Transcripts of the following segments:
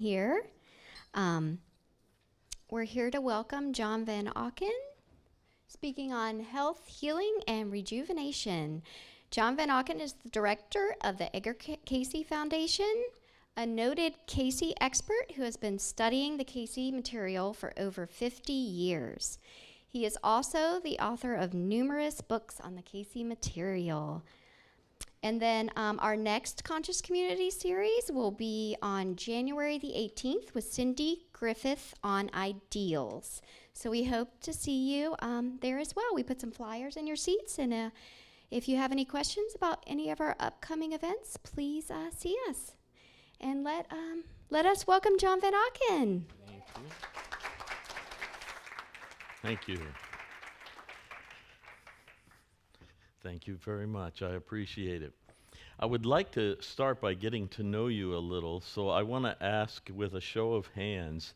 Here. Um, we're here to welcome John Van Auken, speaking on health, healing, and rejuvenation. John Van Auken is the director of the Edgar Cayce Foundation, a noted Cayce expert who has been studying the Cayce material for over 50 years. He is also the author of numerous books on the Cayce material. And then our next Conscious Community series will be on January the 18th with Cindy Griffith on ideals. So we hope to see you there as well. We put some flyers in your seats, and if you have any questions about any of our upcoming events, please see us. And let us welcome John Van Auken. Thank you. Thank you. Thank you very much. I appreciate it. I would like to start by getting to know you a little, so I want to ask with a show of hands,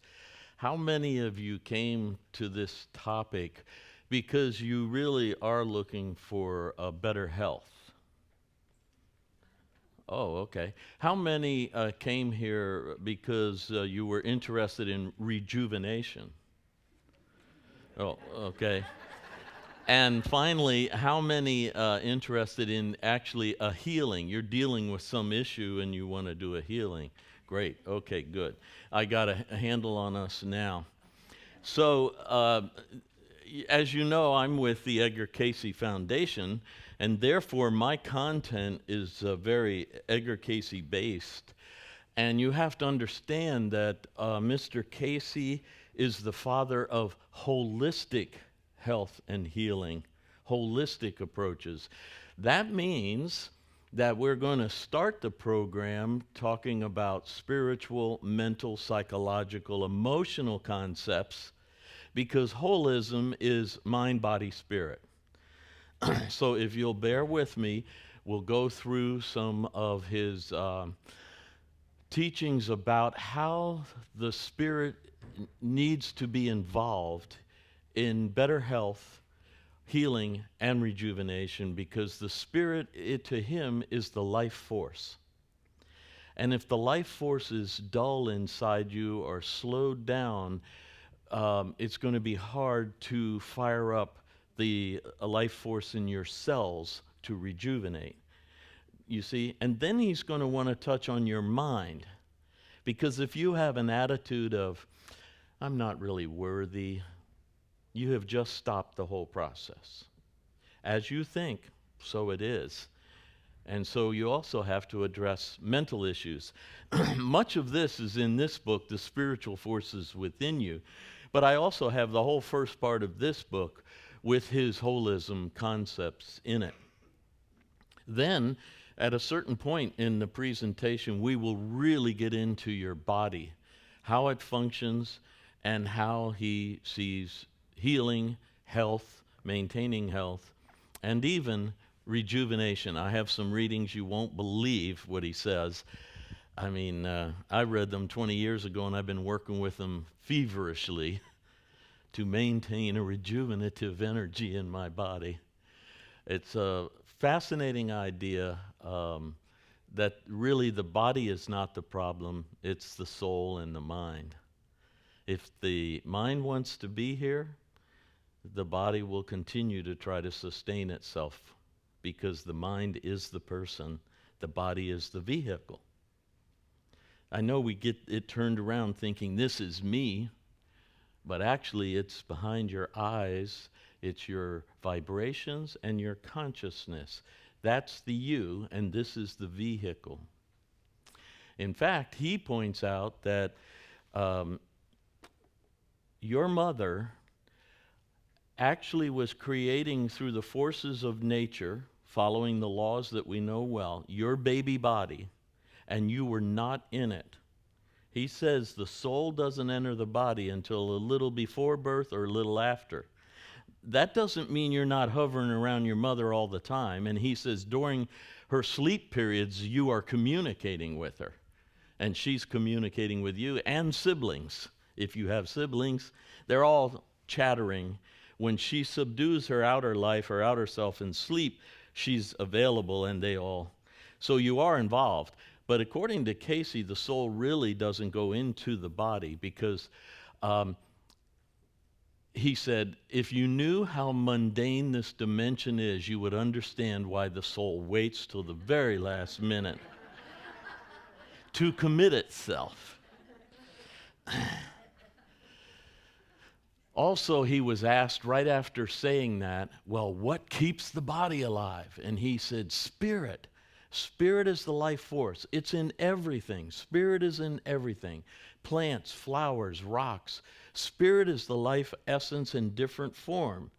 how many of you came to this topic because you really are looking for better health? Oh, okay. How many came here because you were interested in rejuvenation? Oh, okay. And finally, how many interested in actually a healing? You're dealing with some issue and you want to do a healing. Great. Okay, good. I got a handle on us now. So, as you know, I'm with the Edgar Cayce Foundation, and therefore my content is very Edgar Cayce based. And you have to understand that Mr. Cayce is the father of holistic health and healing, holistic approaches. That means that we're going to start the program talking about spiritual, mental, psychological, emotional concepts, because holism is mind, body, spirit. So if you'll bear with me, we'll go through some of his teachings about how the spirit needs to be involved in better health, healing, and rejuvenation, because the spirit, to him, is the life force. And if the life force is dull inside you or slowed down, it's going to be hard to fire up the life force in your cells to rejuvenate. You see? And then he's going to want to touch on your mind. Because if you have an attitude of, I'm not really worthy, you have just stopped the whole process. As you think, so it is. And so you also have to address mental issues. Much of this is in this book, The Spiritual Forces Within You. But I also have the whole first part of this book with his holism concepts in it. Then, at a certain point in the presentation, we will really get into your body, how it functions, and how he sees healing, health, maintaining health, and even rejuvenation. I have some readings you won't believe what he says. I mean, I read them 20 years ago, and I've been working with them feverishly to maintain a rejuvenative energy in my body. It's a fascinating idea that really the body is not the problem, it's the soul and the mind. If the mind wants to be here, the body will continue to try to sustain itself, because the mind is the person, the body is the vehicle. I know we get it turned around thinking this is me, but actually it's behind your eyes, it's your vibrations and your consciousness. That's the you, and this is the vehicle. In fact, he points out that your mother actually was creating through the forces of nature, following the laws that we know well, your baby body, and you were not in it. He says the soul doesn't enter the body until a little before birth or a little after. That doesn't mean you're not hovering around your mother all the time. And he says during her sleep periods, you are communicating with her. And she's communicating with you and siblings. If you have siblings, they're all chattering. When she subdues her outer life, her outer self in sleep, she's available, and they all. So you are involved. But according to Cayce, the soul really doesn't go into the body because um, he said, if you knew how mundane this dimension is, you would understand why the soul waits till the very last minute to commit itself. Also, he was asked right after saying that, well, what keeps the body alive? And he said, spirit. Spirit is the life force. It's in everything. Spirit is in everything. Plants, flowers, rocks. Spirit is the life essence in different form.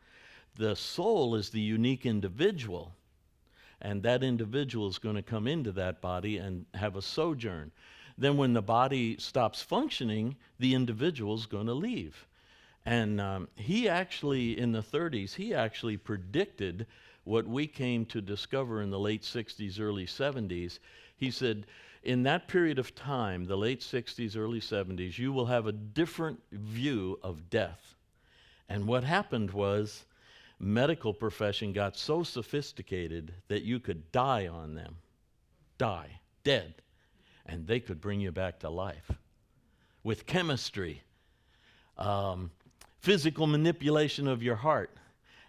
The soul is the unique individual. And that individual is going to come into that body and have a sojourn. Then when the body stops functioning, the individual is going to leave. And he actually, in the 30s, he actually predicted what we came to discover in the late 60s, early 70s. He said, in that period of time, the late 60s, early 70s, you will have a different view of death. And what happened was, medical profession got so sophisticated that you could die on them, die, dead, and they could bring you back to life with chemistry. Physical manipulation of your heart.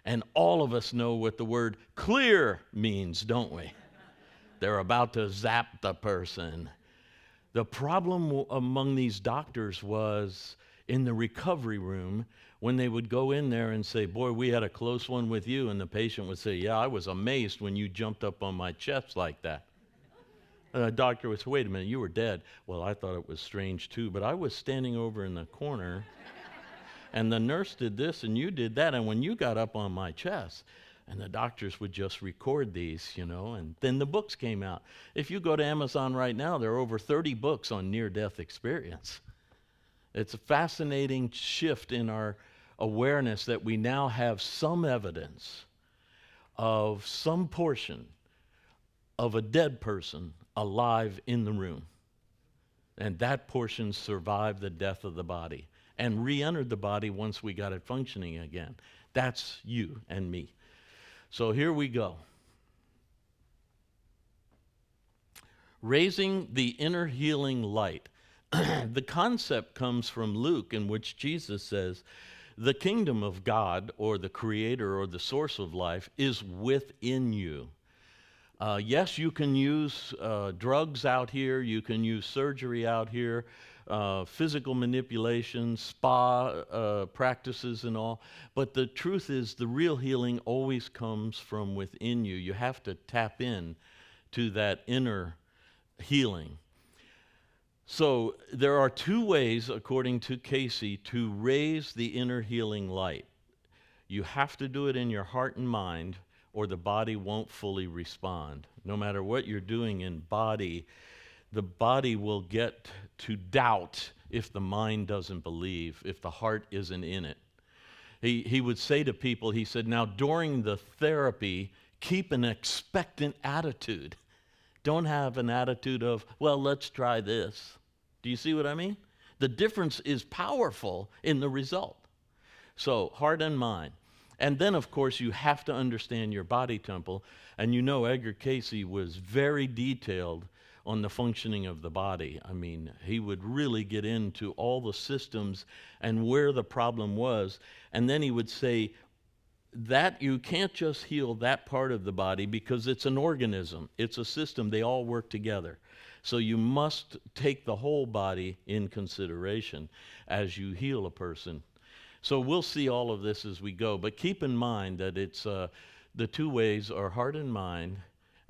And all of us know what the word clear means, don't we? They're about to zap the person. The problem among these doctors was in the recovery room when they would go in there and say, boy, we had a close one with you. And the patient would say, yeah, I was amazed when you jumped up on my chest like that. And the doctor would say, wait a minute, you were dead. Well, I thought it was strange too, but I was standing over in the corner and the nurse did this and you did that, and when you got up on my chest, and the doctors would just record these, and then the books came out. If you go to Amazon right now, there are over 30 books on near-death experience. It's a fascinating shift in our awareness that we now have some evidence of some portion of a dead person alive in the room. And that portion survived the death of the body and re-entered the body once we got it functioning again. That's you and me. So here we go. Raising the inner healing light. The concept comes from Luke, in which Jesus says, the kingdom of God, or the creator, or the source of life, is within you. Yes, you can use drugs out here, you can use surgery out here, physical manipulation, spa practices and all, but the truth is the real healing always comes from within you. You have to tap in to that inner healing. So there are two ways, according to Cayce, to raise the inner healing light. You have to do it in your heart and mind, or the body won't fully respond. No matter what you're doing in body, the body will get to doubt if the mind doesn't believe, if the heart isn't in it. He would say to people, he said, now during the therapy, keep an expectant attitude. Don't have an attitude of, well, let's try this. Do you see what I mean? The difference is powerful in the result. So, heart and mind. And then, of course, you have to understand your body temple. And Edgar Cayce was very detailed on the functioning of the body. I mean, he would really get into all the systems and where the problem was. And then he would say that you can't just heal that part of the body because it's an organism. It's a system. They all work together. So you must take the whole body in consideration as you heal a person. So we'll see all of this as we go, but keep in mind that it's the two ways are heart and mind,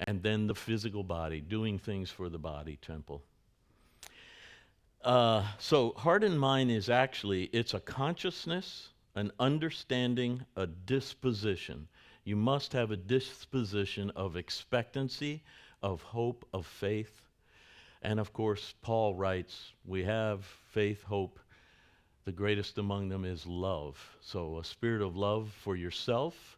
and then the physical body, doing things for the body temple. So heart and mind is actually, it's a consciousness, an understanding, a disposition. You must have a disposition of expectancy, of hope, of faith. And of course, Paul writes, we have faith, hope. The greatest among them is love. So a spirit of love for yourself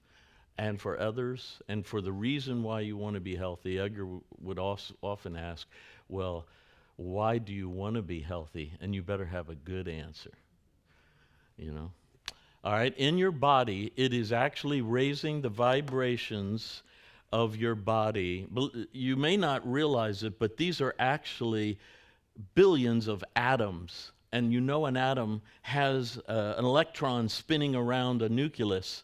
and for others, and for the reason why you want to be healthy. Edgar would often ask, well, why do you want to be healthy? And you better have a good answer. All right, in your body, it is actually raising the vibrations of your body. You may not realize it, but these are actually billions of atoms. And you know an atom has an electron spinning around a nucleus.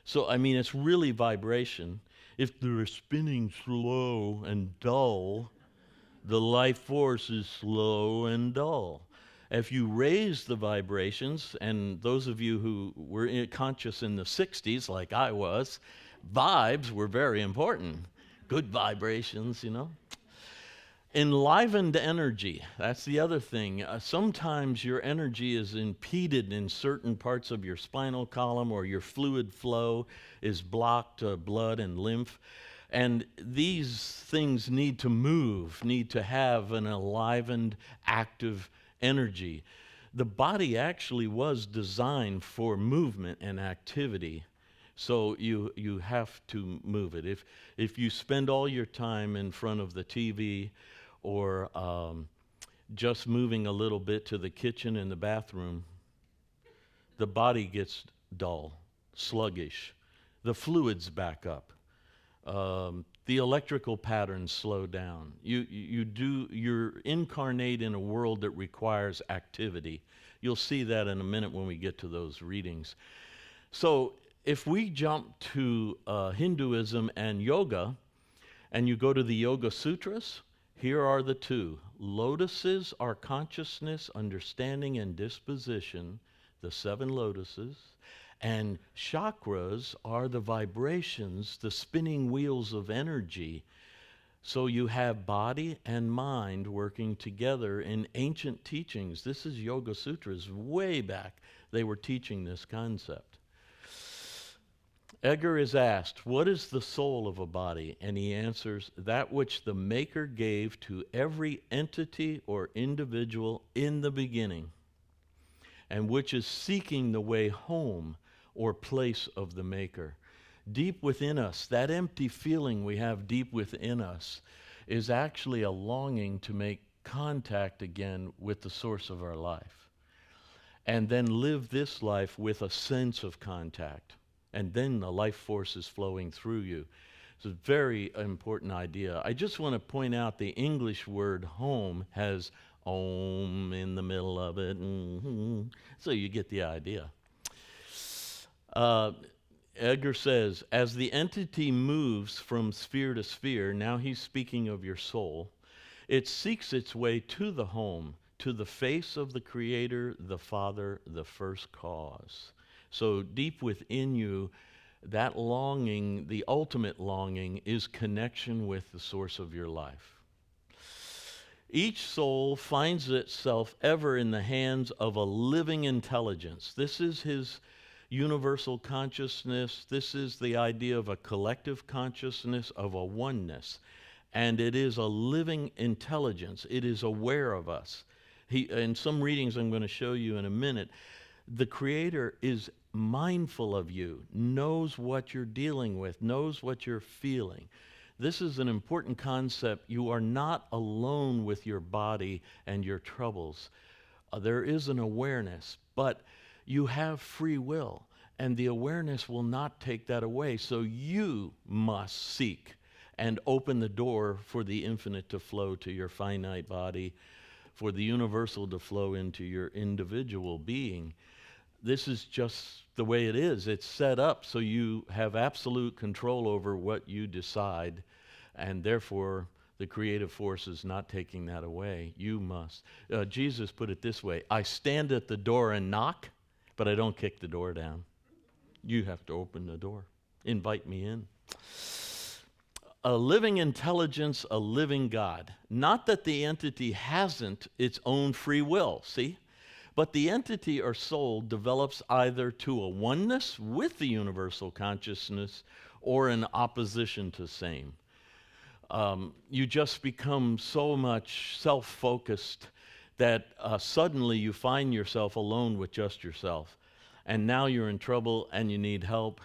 So, I mean, it's really vibration. If they're spinning slow and dull, the life force is slow and dull. If you raise the vibrations, and those of you who were conscious in the 60s, like I was, vibes were very important. Good vibrations, you know. Enlivened energy, that's the other thing. Sometimes your energy is impeded in certain parts of your spinal column, or your fluid flow is blocked, blood and lymph. And these things need to move, need to have an enlivened, active energy. The body actually was designed for movement and activity. So you have to move it. If you spend all your time in front of the TV, or just moving a little bit to the kitchen and the bathroom, the body gets dull, sluggish. The fluids back up. The electrical patterns slow down. You're incarnate in a world that requires activity. You'll see that in a minute when we get to those readings. So if we jump to Hinduism and yoga, and you go to the Yoga Sutras, here are the two. Lotuses are consciousness, understanding, and disposition, the 7 lotuses. And chakras are the vibrations, the spinning wheels of energy. So you have body and mind working together in ancient teachings. This is Yoga Sutras. Way back, they were teaching this concept. Edgar is asked, what is the soul of a body? And he answers, that which the Maker gave to every entity or individual in the beginning, and which is seeking the way home or place of the Maker. Deep within us, that empty feeling we have deep within us is actually a longing to make contact again with the source of our life, and then live this life with a sense of contact. And then the life force is flowing through you. It's a very important idea. I just want to point out the English word home has om in the middle of it. So you get the idea. Edgar says, as the entity moves from sphere to sphere, now he's speaking of your soul, it seeks its way to the home, to the face of the Creator, the Father, the first cause. So deep within you, that longing, the ultimate longing, is connection with the source of your life. Each soul finds itself ever in the hands of a living intelligence. This is his universal consciousness. This is the idea of a collective consciousness, of a oneness. And it is a living intelligence. It is aware of us. In some readings I'm going to show you in a minute, the Creator is mindful of you, knows what you're dealing with, knows what you're feeling. This is an important concept. You are not alone with your body and your troubles. There is an awareness, but you have free will, and the awareness will not take that away. So you must seek and open the door for the infinite to flow to your finite body, for the universal to flow into your individual being. This is just the way it is. It's set up so you have absolute control over what you decide, and therefore the creative force is not taking that away. You must. Jesus put it this way, I stand at the door and knock, but I don't kick the door down. You have to open the door. Invite me in. A living intelligence, a living God. Not that the entity hasn't its own free will, see? But the entity or soul develops either to a oneness with the universal consciousness or an opposition to same. You just become so much self-focused that suddenly you find yourself alone with just yourself. And now you're in trouble and you need help,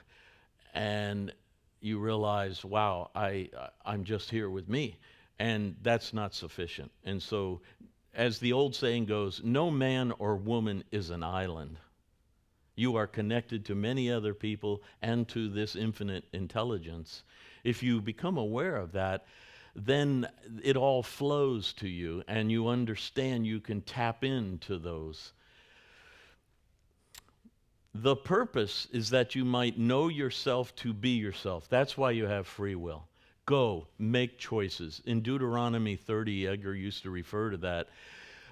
and you realize, wow, I'm just here with me. And that's not sufficient. And so, as the old saying goes, no man or woman is an island. You are connected to many other people and to this infinite intelligence. if you become aware of that, then it all flows to you and you understand you can tap into those. The purpose is that you might know yourself to be yourself. That's why you have free will. Go, make choices. In Deuteronomy 30, Edgar used to refer to that.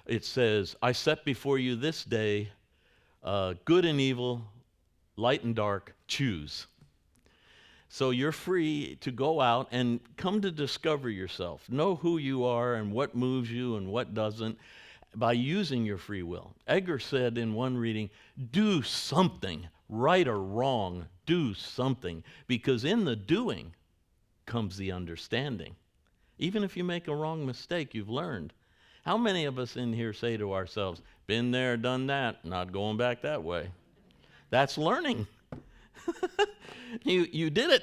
It says, I set before you this day good and evil, light and dark, choose. So you're free to go out and come to discover yourself. Know who you are and what moves you and what doesn't by using your free will. Edgar said in one reading, do something, right or wrong, do something, because in the doing comes the understanding. Even if you make a wrong mistake, you've learned. How many of us in here say to ourselves, been there, done that, not going back that way? That's learning. You did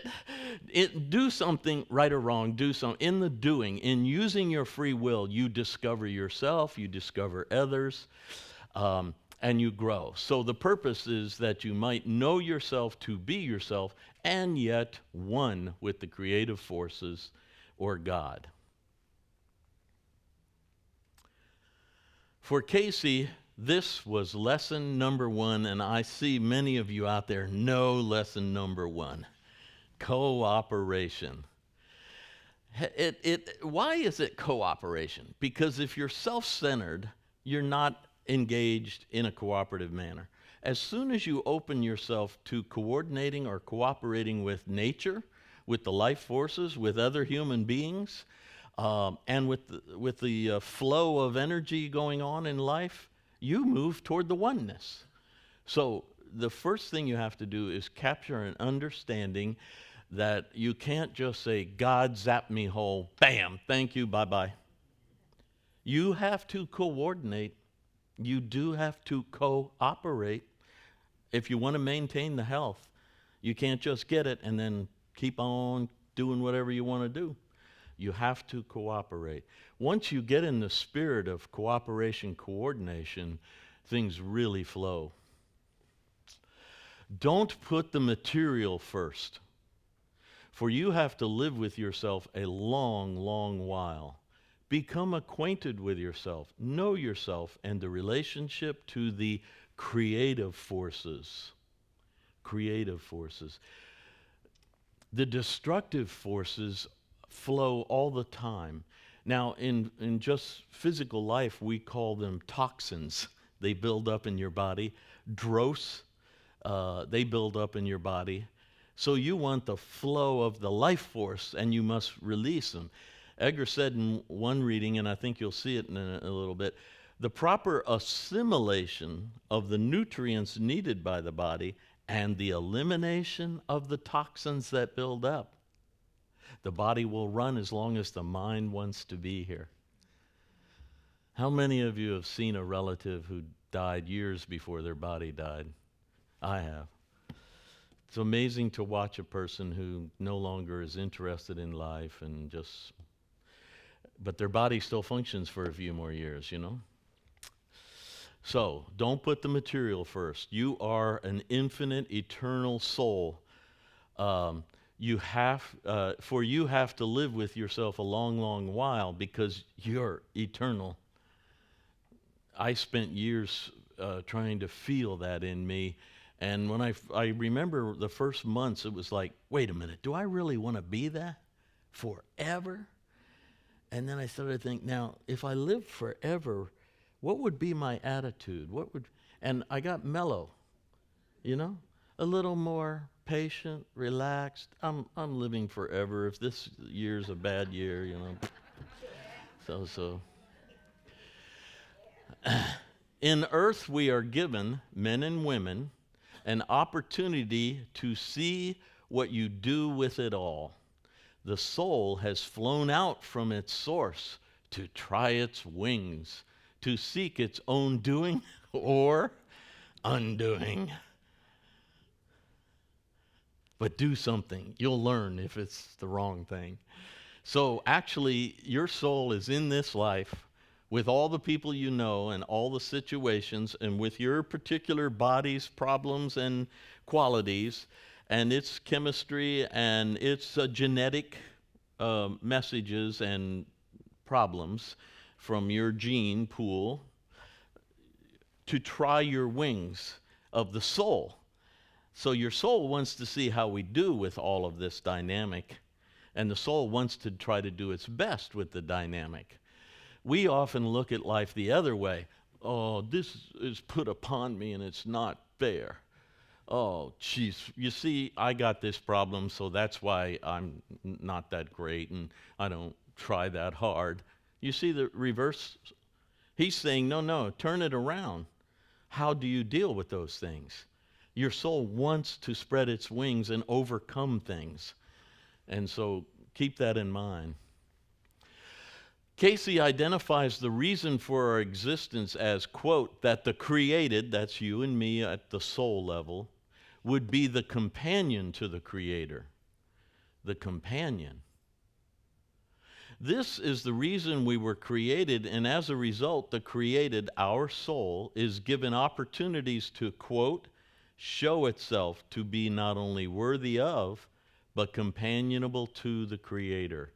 it. Do something, right or wrong, do something. In the doing, in using your free will, you discover yourself, you discover others, and you grow. So the purpose is that you might know yourself to be yourself, and yet one with the creative forces or God. For Cayce, this was lesson number one, and I see many of you out there know lesson number one: cooperation. Why is it cooperation? Because if you're self-centered, you're not engaged in a cooperative manner. As soon as you open yourself to coordinating or cooperating with nature, with the life forces, with other human beings, and with the flow of energy going on in life, you move toward the oneness. So the first thing you have to do is capture an understanding that you can't just say, God zapped me whole, bam, thank you, bye-bye. You have to coordinate. You do have to cooperate if you want to maintain the health. You can't just get it and then keep on doing whatever you want to do. You have to cooperate. Once you get in the spirit of cooperation, coordination, things really flow. Don't put the material first, for you have to live with yourself a long, long while. Become acquainted with yourself, know yourself, and the relationship to the creative forces. Creative forces. The destructive forces flow all the time. Now, in just physical life, we call them toxins. They build up in your body. Dross, they build up in your body. So you want the flow of the life force, and you must release them. Edgar said in one reading, and I think you'll see it in a little bit, the proper assimilation of the nutrients needed by the body and the elimination of the toxins that build up. The body will run as long as the mind wants to be here. How many of you have seen a relative who died years before their body died? I have. It's amazing to watch a person who no longer is interested in life and just, but their body still functions for a few more years, you know? So, don't put the material first. You are an infinite, eternal soul. You have to live with yourself a long, long while because you're eternal. I spent years trying to feel that in me. And when I remember the first months, it was like, wait a minute, do I really want to be that forever? And then I started to think, now, if I lived forever, what would be my attitude? And I got mellow, you know, a little more patient, relaxed. I'm living forever. If this year's a bad year, you know, so. In earth, we are given, men and women, an opportunity to see what you do with it all. The soul has flown out from its source to try its wings, to seek its own doing or undoing. But do something. You'll learn if it's the wrong thing. So actually, your soul is in this life with all the people you know and all the situations and with your particular body's problems and qualities. and its chemistry and its genetic messages and problems from your gene pool to try your wings of the soul. So your soul wants to see how we do with all of this dynamic, and the soul wants to try to do its best with the dynamic. We often look at life the other way. Oh, this is put upon me and it's not fair. Oh, geez, you see, I got this problem, so that's why I'm not that great and I don't try that hard. You see the reverse? He's saying, no, no, turn it around. How do you deal with those things? Your soul wants to spread its wings and overcome things. And so keep that in mind. Cayce identifies the reason for our existence as, quote, that the created, that's you and me at the soul level, would be the companion to the Creator. The companion. This is the reason we were created, and as a result, the created, our soul, is given opportunities to, quote, show itself to be not only worthy of, but companionable to the Creator.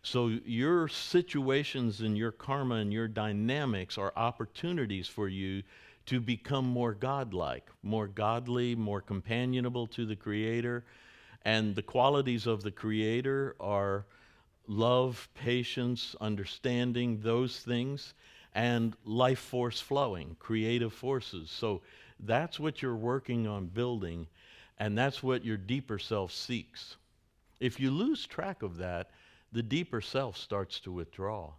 So your situations and your karma and your dynamics are opportunities for you to become more godlike, more godly, more companionable to the Creator. And the qualities of the Creator are love, patience, understanding, those things, and life force flowing, creative forces. So that's what you're working on building, and that's what your deeper self seeks. If you lose track of that, the deeper self starts to withdraw,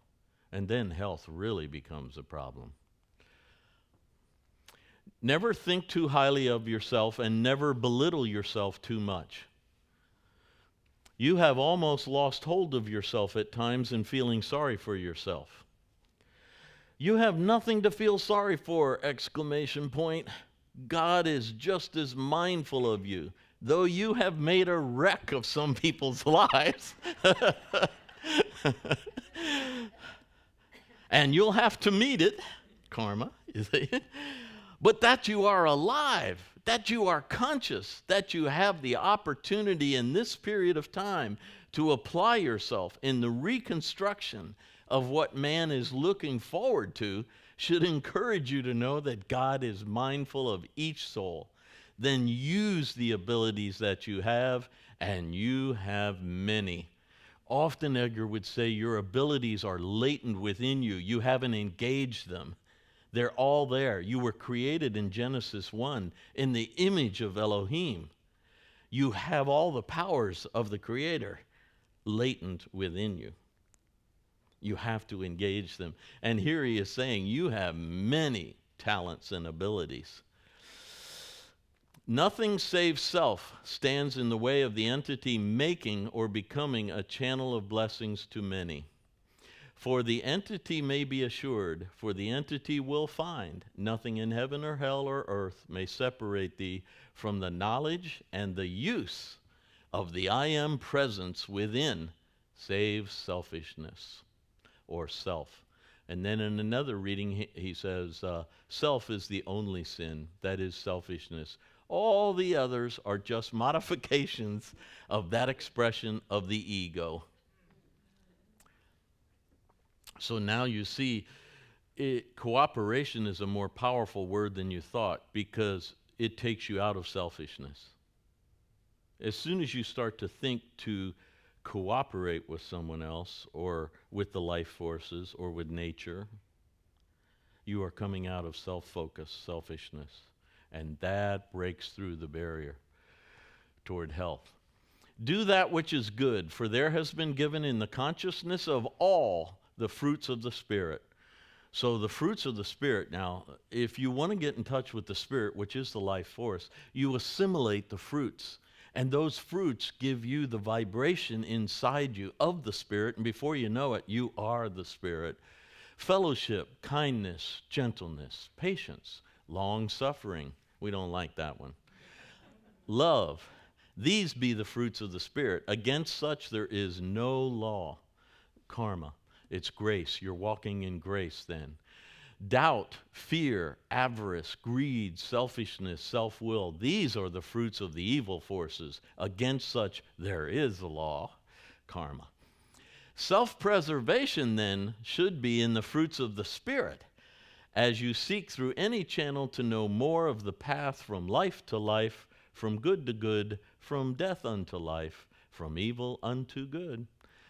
and then health really becomes a problem. Never think too highly of yourself and never belittle yourself too much. You have almost lost hold of yourself at times and feeling sorry for yourself. You have nothing to feel sorry for! Exclamation point. God is just as mindful of you, though you have made a wreck of some people's lives. And you'll have to meet it, karma, you see. But that you are alive, that you are conscious, that you have the opportunity in this period of time to apply yourself in the reconstruction of what man is looking forward to should encourage you to know that God is mindful of each soul. Then use the abilities that you have, and you have many. Often, Edgar would say, your abilities are latent within you. You haven't engaged them. They're all there. You were created in Genesis 1 in the image of Elohim. You have all the powers of the Creator latent within you. You have to engage them. And here he is saying, you have many talents and abilities. Nothing save self stands in the way of the entity making or becoming a channel of blessings to many. For the entity may be assured, for the entity will find, nothing in heaven or hell or earth may separate thee from the knowledge and the use of the I am presence within, save selfishness or self. And then in another reading, he says, self is the only sin, that is selfishness. All the others are just modifications of that expression of the ego. So now you see, cooperation is a more powerful word than you thought because it takes you out of selfishness. As soon as you start to think to cooperate with someone else or with the life forces or with nature, you are coming out of self-focus, selfishness, and that breaks through the barrier toward health. Do that which is good, for there has been given in the consciousness of all the fruits of the Spirit. So the fruits of the Spirit, now, if you want to get in touch with the Spirit, which is the life force, you assimilate the fruits. And those fruits give you the vibration inside you of the Spirit, and before you know it, you are the Spirit. Fellowship, kindness, gentleness, patience, long-suffering. We don't like that one. Love. These be the fruits of the Spirit. Against such there is no law. Karma. It's grace. You're walking in grace then. Doubt, fear, avarice, greed, selfishness, self-will, these are the fruits of the evil forces. Against such there is a law, karma. Self-preservation then should be in the fruits of the Spirit, as you seek through any channel to know more of the path from life to life, from good to good, from death unto life, from evil unto good.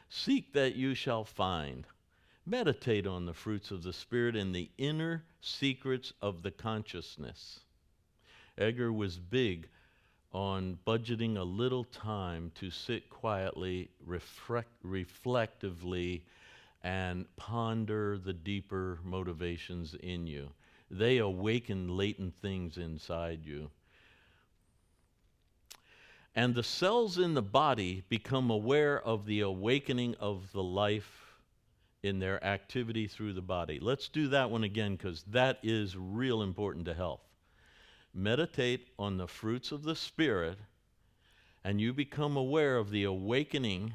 Seek that you shall find. Meditate on the fruits of the Spirit in the inner secrets of the consciousness. Edgar was big on budgeting a little time to sit quietly, reflectively, and ponder the deeper motivations in you. They awaken latent things inside you. And the cells in the body become aware of the awakening of the life in their activity through the body. Let's do that one again, because that is real important to health. Meditate on the fruits of the Spirit, and you become aware of the awakening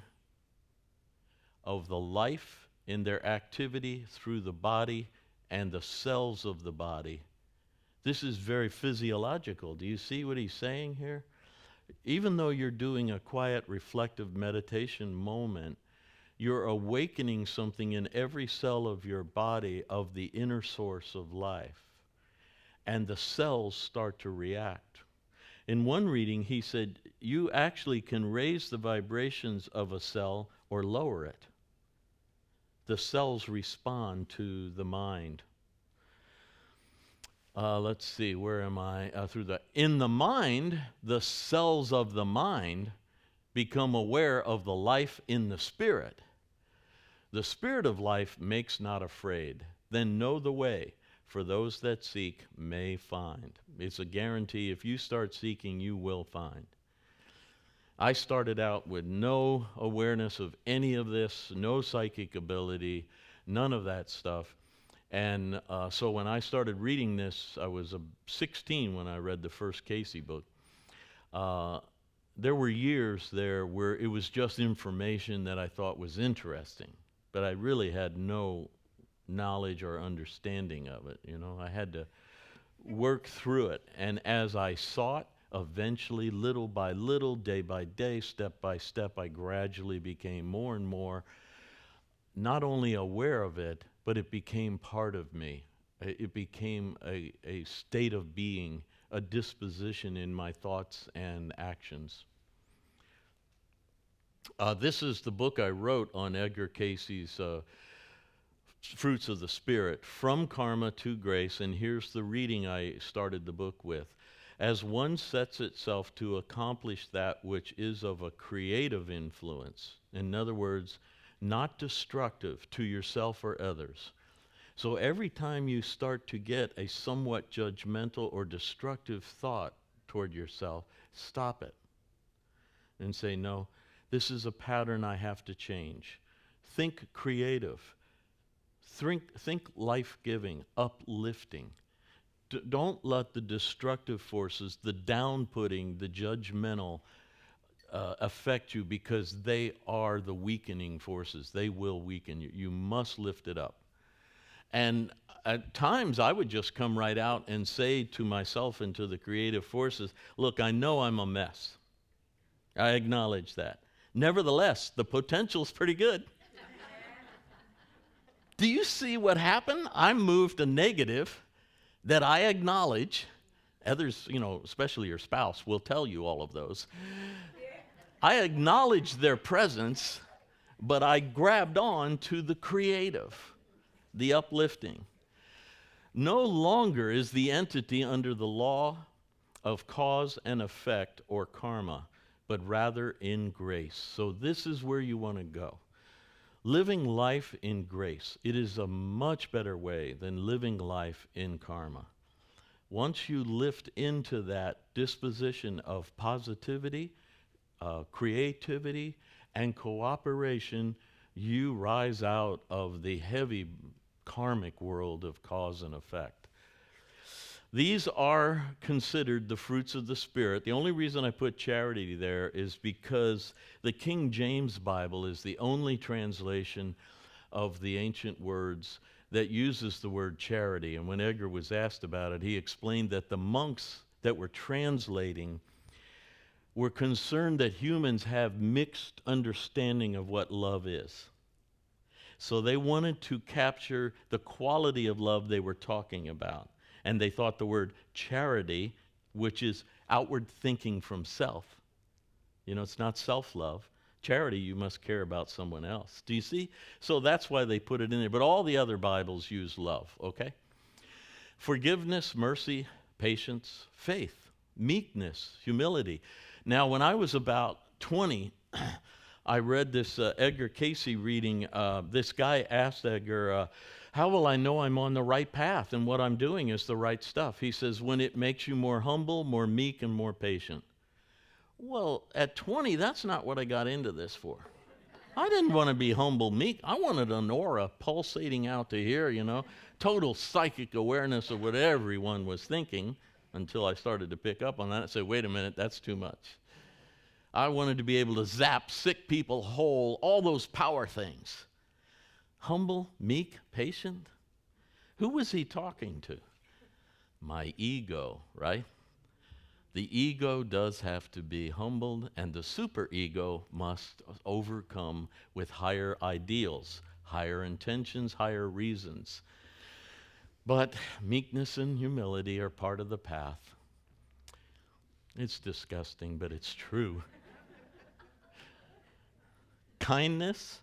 of the life in their activity through the body and the cells of the body. This is very physiological. Do you see what he's saying here? Even though you're doing a quiet, reflective meditation moment, you're awakening something in every cell of your body of the inner source of life. And the cells start to react. In one reading, he said, you actually can raise the vibrations of a cell or lower it. The cells respond to the mind. Let's see, where am I? In the mind, the cells of the mind become aware of the life in the spirit. The spirit of life makes not afraid. Then know the way, for those that seek may find. It's a guarantee. If you start seeking, you will find. I started out with no awareness of any of this, no psychic ability, none of that stuff. And so when I started reading this, I was 16 when I read the first Cayce book. There were years there where it was just information that I thought was interesting, but I really had no knowledge or understanding of it. You know, I had to work through it. And as I sought, eventually, little by little, day by day, step by step, I gradually became more and more not only aware of it, but it became part of me. It became a state of being, a disposition in my thoughts and actions. This is the book I wrote on Edgar Cayce's Fruits of the Spirit, From Karma to Grace, and here's the reading I started the book with. As one sets itself to accomplish that which is of a creative influence, in other words, not destructive to yourself or others. So every time you start to get a somewhat judgmental or destructive thought toward yourself, stop it and say, no, this is a pattern I have to change. Think creative. Think life-giving, uplifting. Don't let the destructive forces, the down-putting, the judgmental affect you, because they are the weakening forces. They will weaken you. You must lift it up. And at times I would just come right out and say to myself and to the creative forces, look, I know I'm a mess. I acknowledge that. Nevertheless, the potential's pretty good. Do you see what happened? I moved a negative that I acknowledge. Others, you know, especially your spouse, will tell you all of those. I acknowledge their presence, but I grabbed on to the creative, the uplifting. No longer is the entity under the law of cause and effect or karma, but rather in grace. So this is where you want to go. Living life in grace. It is a much better way than living life in karma. Once you lift into that disposition of positivity, creativity, and cooperation, you rise out of the heavy karmic world of cause and effect. These are considered the fruits of the Spirit. The only reason I put charity there is because the King James Bible is the only translation of the ancient words that uses the word charity. And when Edgar was asked about it, he explained that the monks that were translating were concerned that humans have mixed understanding of what love is. So they wanted to capture the quality of love they were talking about. And they thought the word charity, which is outward thinking from self, it's not self-love. Charity, you must care about someone else. Do you see? So that's why they put it in there. But all the other Bibles use love, okay? Forgiveness, mercy, patience, faith, meekness, humility. Now, when I was about 20, I read this Edgar Cayce reading. This guy asked Edgar, how will I know I'm on the right path and what I'm doing is the right stuff? He says, when it makes you more humble, more meek, and more patient. Well, at 20, that's not what I got into this for. I didn't want to be humble, meek. I wanted an aura pulsating out to here, total psychic awareness of what everyone was thinking, until I started to pick up on that and say, wait a minute, that's too much. I wanted to be able to zap sick people whole, all those power things. Humble, meek, patient. Who was he talking to? My ego, right? The ego does have to be humbled, and the superego must overcome with higher ideals, higher intentions, higher reasons. But meekness and humility are part of the path. It's disgusting, but it's true. Kindness,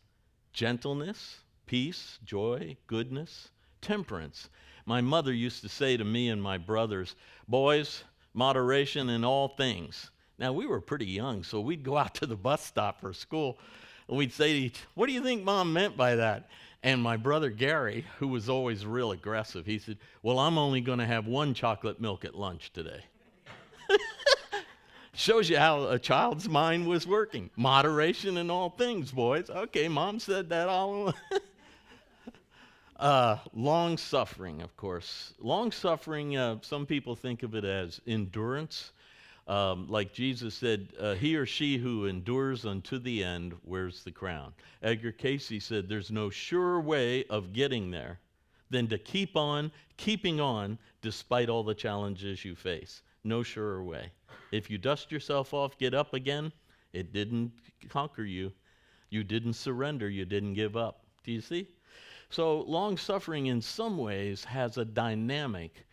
gentleness, peace, joy, goodness, temperance. My mother used to say to me and my brothers, boys, moderation in all things. Now, we were pretty young, so we'd go out to the bus stop for school, and we'd say to each, what do you think Mom meant by that? And my brother Gary, who was always real aggressive, he said, well, I'm only going to have one chocolate milk at lunch today. Shows you how a child's mind was working. Moderation in all things, boys. Okay, Mom said that all. Long suffering, of course. Long suffering, some people think of it as endurance. Like Jesus said, he or she who endures unto the end wears the crown. Edgar Cayce said, there's no surer way of getting there than to keep on keeping on despite all the challenges you face. No surer way. If you dust yourself off, get up again, it didn't conquer you. You didn't surrender. You didn't give up. Do you see? So long suffering in some ways has a dynamic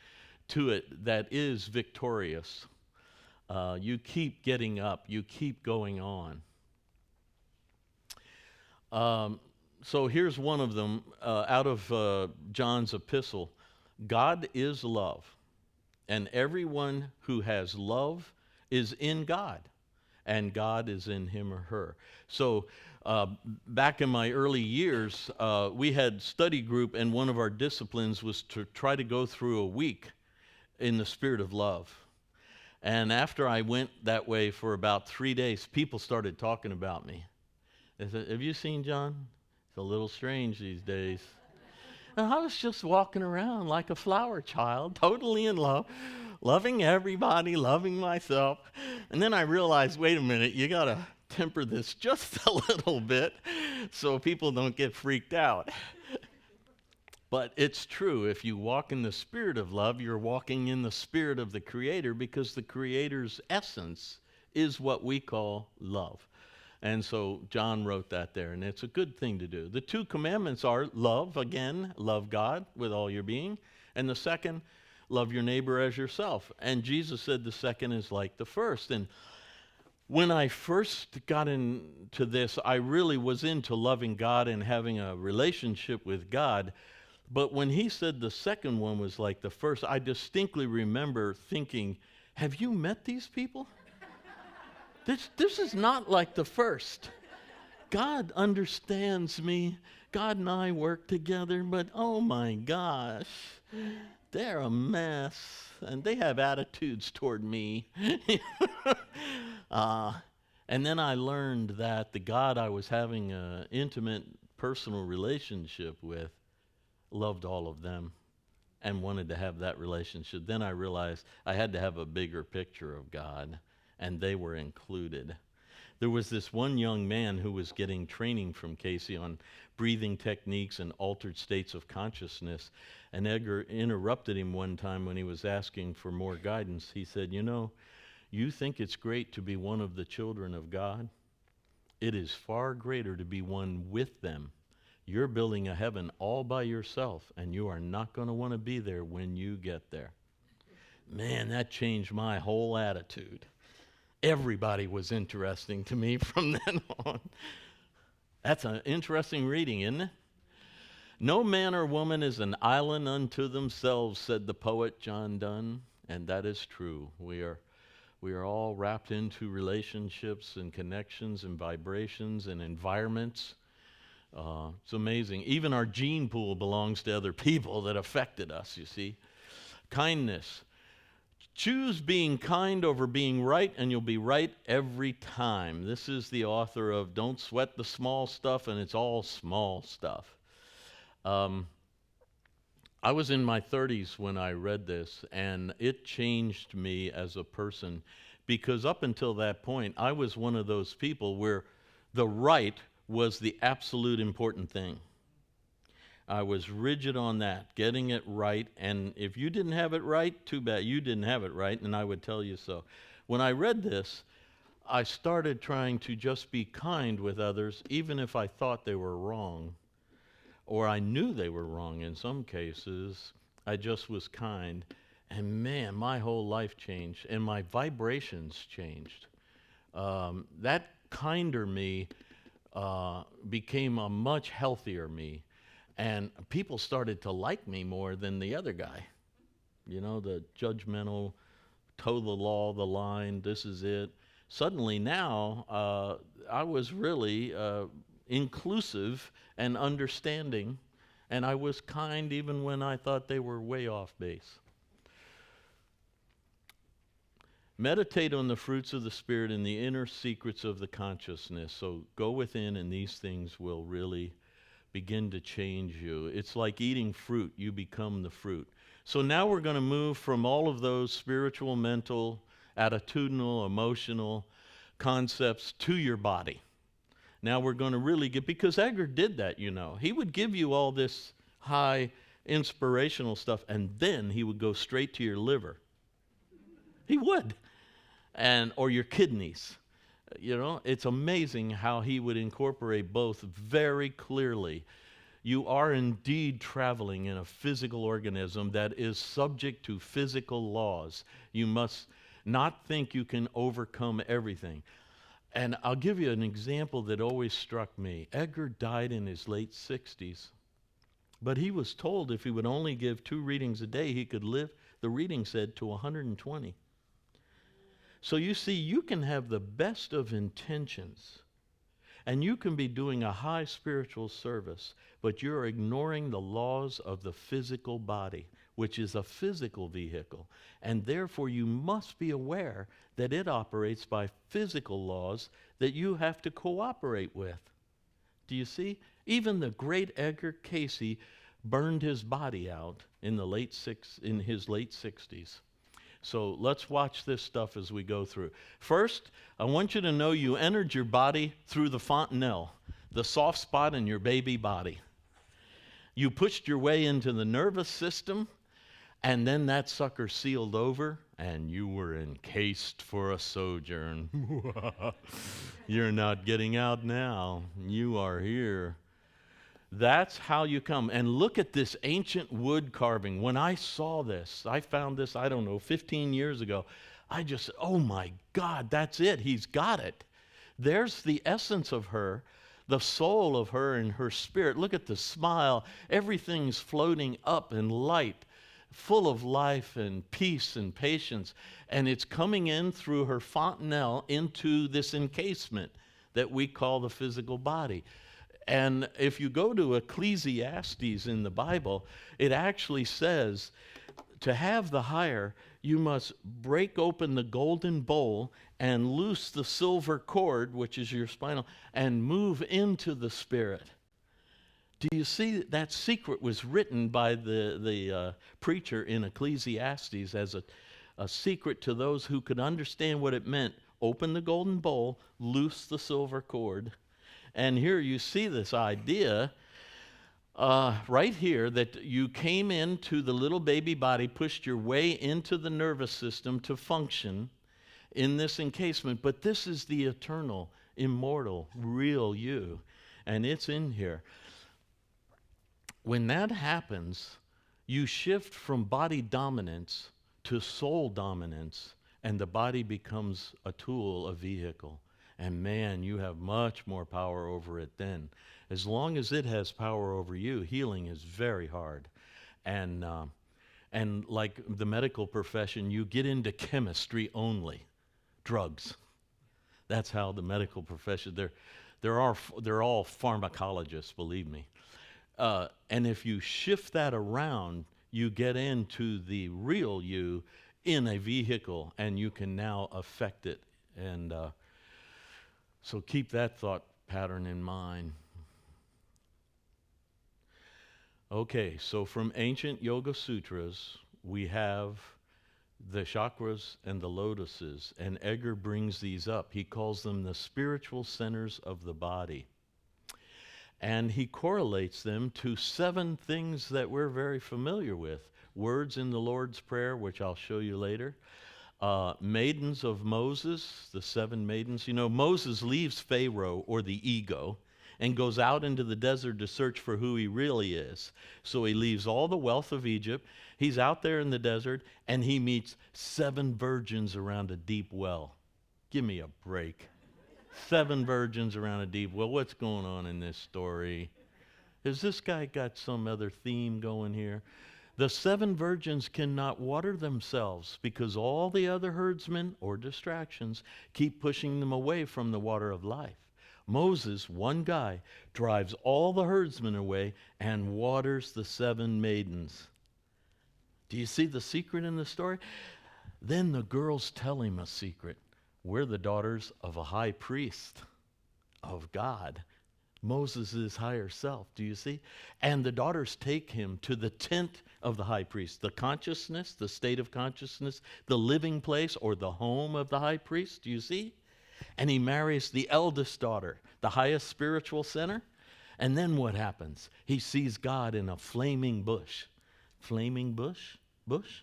to it that is victorious. You keep getting up. You keep going on. So here's one of them out of John's epistle. God is love, and everyone who has love is in God, and God is in him or her. So back in my early years, we had study group, and one of our disciplines was to try to go through a week in the spirit of love. And after I went that way for about 3 days, people started talking about me. They said, have you seen John? It's a little strange these days. And I was just walking around like a flower child, totally in love, loving everybody, loving myself. And then I realized, wait a minute, you got to temper this just a little bit so people don't get freaked out. But it's true, if you walk in the spirit of love, you're walking in the spirit of the Creator, because the Creator's essence is what we call love. And so John wrote that there, and it's a good thing to do. The 2 commandments are love, again, love God with all your being, and the second, love your neighbor as yourself. And Jesus said the second is like the first. And when I first got into this, I really was into loving God and having a relationship with God. But when he said the second one was like the first, I distinctly remember thinking, have you met these people? This is not like the first. God understands me. God and I work together, but oh my gosh, they're a mess, and they have attitudes toward me. And then I learned that the God I was having an intimate, personal relationship with loved all of them and wanted to have that relationship. Then I realized I had to have a bigger picture of God, and they were included. There was this one young man who was getting training from Cayce on breathing techniques and altered states of consciousness. And Edgar interrupted him one time when he was asking for more guidance. He said, "You know, you think it's great to be one of the children of God? It is far greater to be one with them. You're building a heaven all by yourself, and you are not going to want to be there when you get there." Man, that changed my whole attitude. Everybody was interesting to me from then on. That's an interesting reading, isn't it? "No man or woman is an island unto themselves," said the poet John Donne, and that is true. We are all wrapped into relationships and connections and vibrations and environments. It's amazing. Even our gene pool belongs to other people that affected us, you see. Kindness. "Choose being kind over being right, and you'll be right every time." This is the author of Don't Sweat the Small Stuff, and it's all small stuff. I was in my 30s when I read this, and it changed me as a person, because up until that point, I was one of those people where the right was the absolute important thing. I was rigid on that, getting it right, and if you didn't have it right, too bad, you didn't have it right, and I would tell you so. When I read this, I started trying to just be kind with others, even if I thought they were wrong, or I knew they were wrong in some cases. I just was kind. And man, my whole life changed, and my vibrations changed. That kinder me became a much healthier me. And people started to like me more than the other guy. You know, the judgmental, toe the law, the line, this is it. Suddenly now, I was really inclusive and understanding, and I was kind even when I thought they were way off base. Meditate on the fruits of the Spirit and the inner secrets of the consciousness. So go within, and these things will really begin to change you. It's like eating fruit. You become the fruit. So now we're going to move from all of those spiritual, mental, attitudinal, emotional concepts to your body. Now we're going to really get, because Edgar did that, you know. He would give you all this high inspirational stuff, and then he would go straight to your liver. He would. Or your kidneys. You know, it's amazing how he would incorporate both very clearly. You are indeed traveling in a physical organism that is subject to physical laws. You must not think you can overcome everything. And I'll give you an example that always struck me. Edgar died in his late 60s, but he was told if he would only give 2 readings a day, he could live, the reading said, to 120. So you see, you can have the best of intentions, and you can be doing a high spiritual service, but you're ignoring the laws of the physical body, which is a physical vehicle. And therefore, you must be aware that it operates by physical laws that you have to cooperate with. Do you see? Even the great Edgar Cayce burned his body out in his late 60s. So let's watch this stuff as we go through. First, I want you to know you entered your body through the fontanelle, the soft spot in your baby body. You pushed your way into the nervous system, and then that sucker sealed over, and you were encased for a sojourn. You're not getting out now. You are here. That's how you come. And look at this ancient wood carving. When I saw this, I found this, 15 years ago. I just said, oh my God, that's it. He's got it. There's the essence of her, the soul of her and her spirit. Look at the smile. Everything's floating up in light, full of life and peace and patience. And it's coming in through her fontanelle into this encasement that we call the physical body. And if you go to Ecclesiastes in the Bible, it actually says to have the higher, you must break open the golden bowl and loose the silver cord, which is your spinal, and move into the spirit. Do you see that secret was written by the preacher in Ecclesiastes as a secret to those who could understand what it meant open the golden bowl, loose the silver cord. And here you see this idea right here that you came into the little baby body, pushed your way into the nervous system to function in this encasement. But this is the eternal, immortal, real you. And it's in here. When that happens, you shift from body dominance to soul dominance, and the body becomes a tool, a vehicle. And man, you have much more power over it then. As long as it has power over you, healing is very hard. And, and like the medical profession, you get into chemistry only, drugs. That's how the medical profession, they're all pharmacologists, believe me. And if you shift that around, you get into the real you in a vehicle, and you can now affect it. And so keep that thought pattern in mind. Okay, so from ancient Yoga Sutras, we have the chakras and the lotuses, and Edgar brings these up. He calls them the spiritual centers of the body. And he correlates them to 7 things that we're very familiar with. Words in the Lord's Prayer, which I'll show you later. Maidens of Moses, the 7 maidens. You know, Moses leaves Pharaoh, or the ego, and goes out into the desert to search for who he really is. So he leaves all the wealth of Egypt. He's out there in the desert, and he meets 7 virgins around a deep well. Give me a break. 7 virgins around a deep well. What's going on in this story? Has this guy got some other theme going here? The 7 virgins cannot water themselves because all the other herdsmen or distractions keep pushing them away from the water of life. Moses, one guy, drives all the herdsmen away and waters the 7 maidens. Do you see the secret in the story? Then the girls tell him a secret. We're the daughters of a high priest of God. Moses' higher self, do you see? And the daughters take him to the tent of the high priest, the consciousness, the state of consciousness, the living place or the home of the high priest, do you see? And he marries the eldest daughter, the highest spiritual center. And then what happens? He sees God in a flaming bush. Flaming bush? Bush?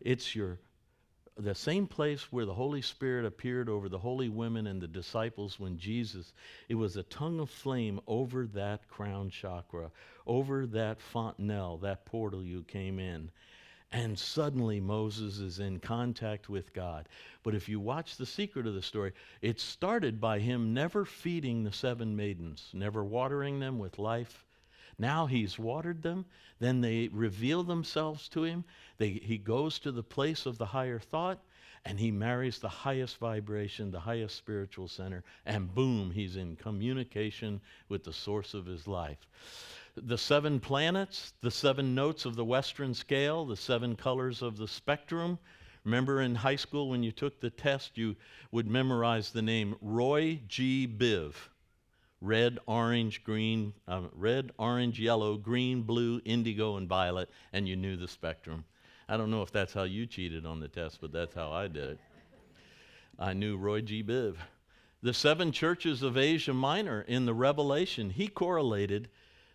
It's the same place where the Holy Spirit appeared over the holy women and the disciples when Jesus, it was a tongue of flame over that crown chakra, over that fontanelle, that portal you came in. And suddenly Moses is in contact with God. But if you watch the secret of the story, it started by him never feeding the 7 maidens, never watering them with life. Now he's watered them. Then they reveal themselves to him. He goes to the place of the higher thought, and he marries the highest vibration, the highest spiritual center, and boom, he's in communication with the source of his life. The 7 planets, the 7 notes of the Western scale, the 7 colors of the spectrum. Remember in high school when you took the test, you would memorize the name Roy G. Biv. Red, orange, yellow, green, blue, indigo, and violet, and you knew the spectrum. I don't know if that's how you cheated on the test, but that's how I did it. I knew Roy G. Biv. The 7 churches of Asia Minor in the Revelation, he correlated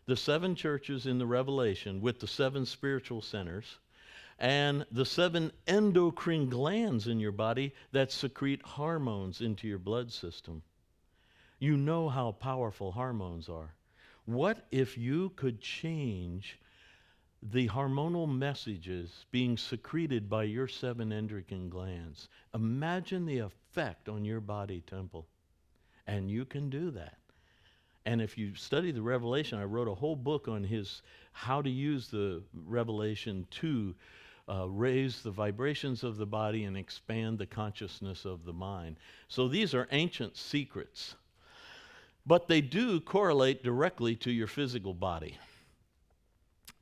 the 7 churches in the Revelation with the 7 spiritual centers and the 7 endocrine glands in your body that secrete hormones into your blood system. You know how powerful hormones are. What if you could change the hormonal messages being secreted by your 7 endocrine glands? Imagine the effect on your body temple. And you can do that. And if you study the Revelation, I wrote a whole book on how to use the Revelation to raise the vibrations of the body and expand the consciousness of the mind. So these are ancient secrets. But they do correlate directly to your physical body.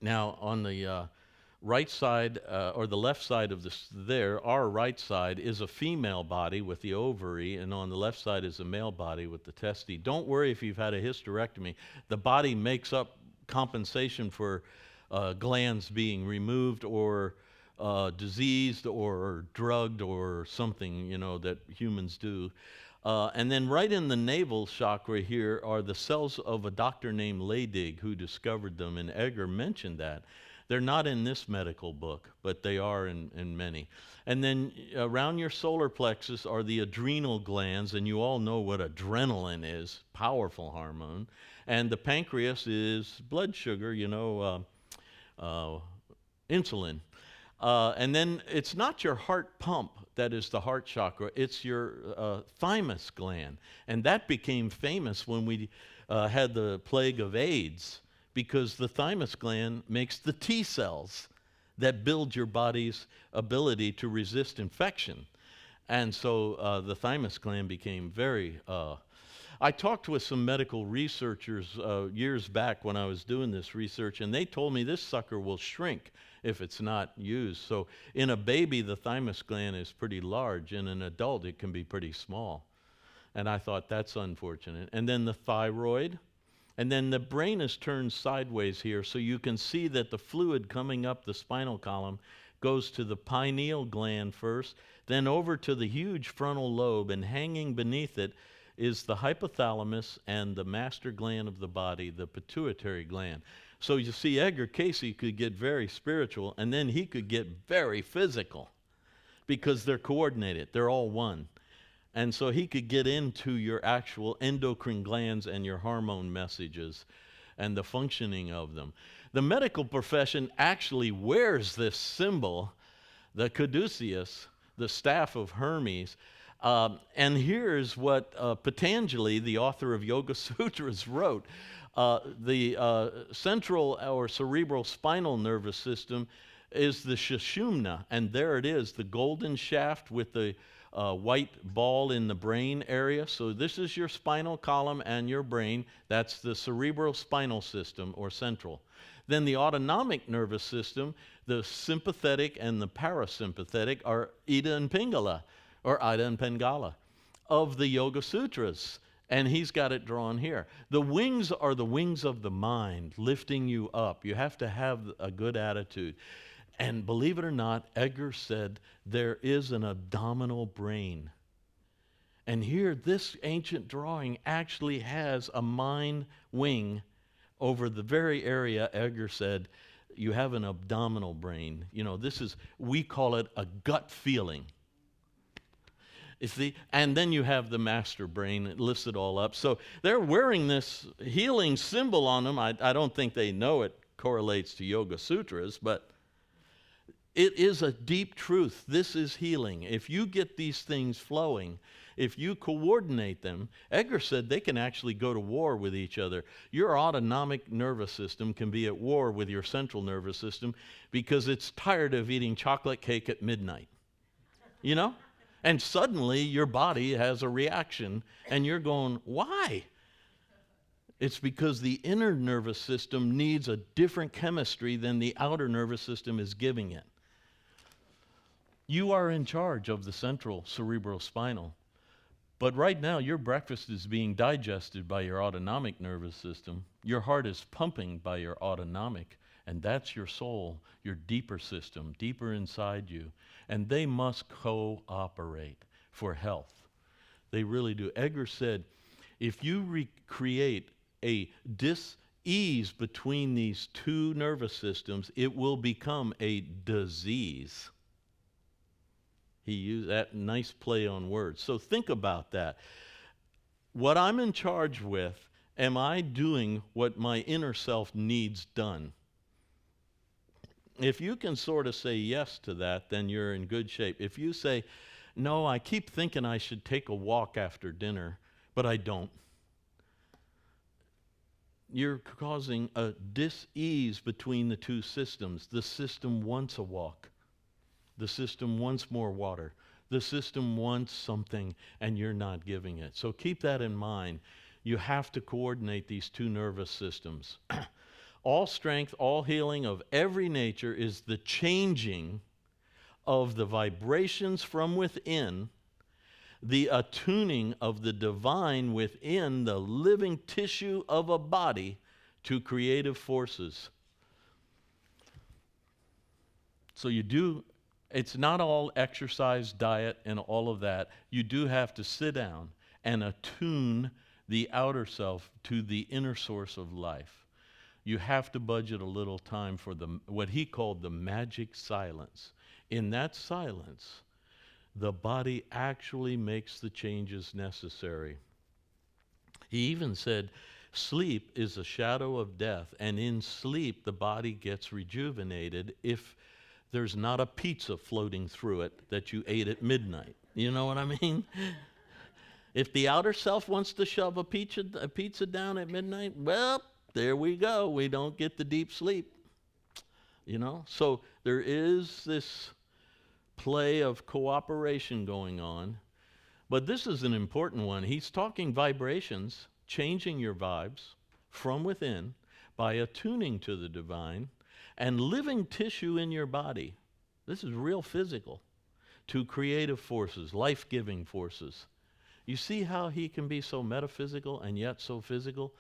Now, on the right side, or the left side of this, our right side is a female body with the ovary, and on the left side is a male body with the testes. Don't worry if you've had a hysterectomy. The body makes up compensation for glands being removed or diseased or drugged or something, that humans do. And then right in the navel chakra here are the cells of a doctor named Leydig who discovered them, and Edgar mentioned that. They're not in this medical book, but they are in many. And then around your solar plexus are the adrenal glands, and you all know what adrenaline is, powerful hormone. And the pancreas is blood sugar, uh, insulin. And then it's not your heart pump that is the heart chakra, it's your thymus gland. And that became famous when we had the plague of AIDS, because the thymus gland makes the T cells that build your body's ability to resist infection. And so the thymus gland became very. I talked with some medical researchers years back when I was doing this research, and they told me this sucker will shrink if it's not used. So in a baby, the thymus gland is pretty large. In an adult, it can be pretty small. And I thought that's unfortunate. And then the thyroid. And then the brain is turned sideways here, so you can see that the fluid coming up the spinal column goes to the pineal gland first, then over to the huge frontal lobe, and hanging beneath it is the hypothalamus and the master gland of the body, the pituitary gland. So you see, Edgar Cayce could get very spiritual, and then he could get very physical because they're coordinated. They're all one. And so he could get into your actual endocrine glands and your hormone messages and the functioning of them. The medical profession actually wears this symbol, the caduceus, the staff of Hermes. And here's what Patanjali, the author of Yoga Sutras, wrote. The central or cerebral spinal nervous system is the sushumna, and there it is, the golden shaft with the white ball in the brain area. So this is your spinal column and your brain. That's the cerebral spinal system, or central. Then the autonomic nervous system, the sympathetic and the parasympathetic, are Ida and Pingala, or Ida and Pingala, of the Yoga Sutras. And he's got it drawn here. The wings are the wings of the mind, lifting you up. You have to have a good attitude. And believe it or not, Edgar said there is an abdominal brain. And here, this ancient drawing actually has a mind wing over the very area Edgar said you have an abdominal brain. We call it a gut feeling. You see? And then you have the master brain. It lifts it all up. So they're wearing this healing symbol on them. I don't think they know it correlates to Yoga Sutras, but it is a deep truth. This is healing. If you get these things flowing, if you coordinate them, Edgar said they can actually go to war with each other. Your autonomic nervous system can be at war with your central nervous system because it's tired of eating chocolate cake at midnight. And suddenly your body has a reaction, and you're going, why? It's because the inner nervous system needs a different chemistry than the outer nervous system is giving it. You are in charge of the central cerebral spinal. But right now, your breakfast is being digested by your autonomic nervous system. Your heart is pumping by your autonomic, and that's your soul, your deeper system, deeper inside you. And they must cooperate for health. They really do. Edgar said, if you create a dis-ease between these two nervous systems, it will become a disease. He used that nice play on words. So think about that. What I'm in charge with, am I doing what my inner self needs done? If you can sort of say yes to that, then you're in good shape. If you say, no, I keep thinking I should take a walk after dinner, but I don't, you're causing a dis-ease between the two systems. The system wants a walk. The system wants more water. The system wants something, and you're not giving it. So keep that in mind. You have to coordinate these two nervous systems. All strength, all healing of every nature is the changing of the vibrations from within, the attuning of the divine within the living tissue of a body to creative forces. So you do, it's not all exercise, diet, and all of that. You do have to sit down and attune the outer self to the inner source of life. You have to budget a little time for the what he called the magic silence. In that silence, the body actually makes the changes necessary. He even said, sleep is a shadow of death, and in sleep, the body gets rejuvenated if there's not a pizza floating through it that you ate at midnight. You know what I mean? If the outer self wants to shove a pizza down at midnight, well, there we go. We don't get the deep sleep. So there is this play of cooperation going on. But this is an important one. He's talking vibrations, changing your vibes from within by attuning to the divine and living tissue in your body. This is real physical, to creative forces, life-giving forces. You see how he can be so metaphysical and yet so physical?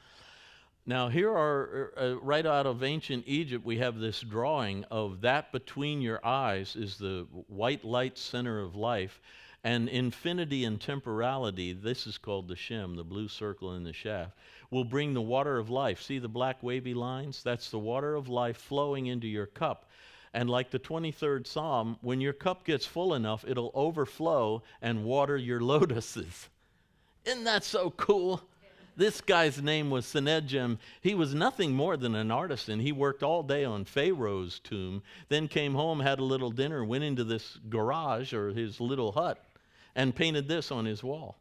Now, here are, right out of ancient Egypt, we have this drawing of that between your eyes is the white light center of life, and infinity and temporality, this is called the Shem, the blue circle in the shaft, will bring the water of life. See the black wavy lines? That's the water of life flowing into your cup. And like the 23rd Psalm, when your cup gets full enough, it'll overflow and water your lotuses. Isn't that so cool? This guy's name was Senedjem. He was nothing more than an artisan. He worked all day on Pharaoh's tomb, then came home, had a little dinner, went into this garage or his little hut, and painted this on his wall.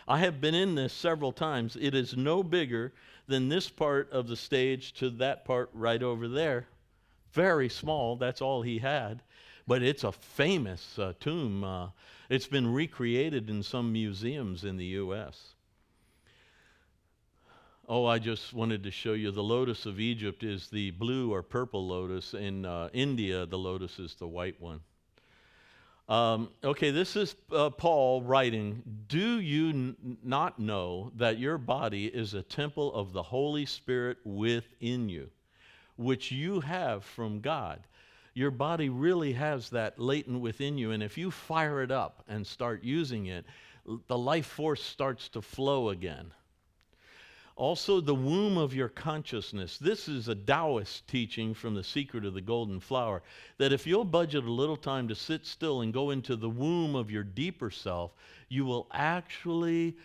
I have been in this several times. It is no bigger than this part of the stage to that part right over there. Very small, that's all he had. But it's a famous tomb. It's been recreated in some museums in the U.S. Oh, I just wanted to show you the lotus of Egypt is the blue or purple lotus. In India, the lotus is the white one. Okay, this is Paul writing, do you not know that your body is a temple of the Holy Spirit within you, which you have from God? Your body really has that latent within you, and if you fire it up and start using it, the life force starts to flow again. Also, the womb of your consciousness. This is a Taoist teaching from The Secret of the Golden Flower, that if you'll budget a little time to sit still and go into the womb of your deeper self, you will actually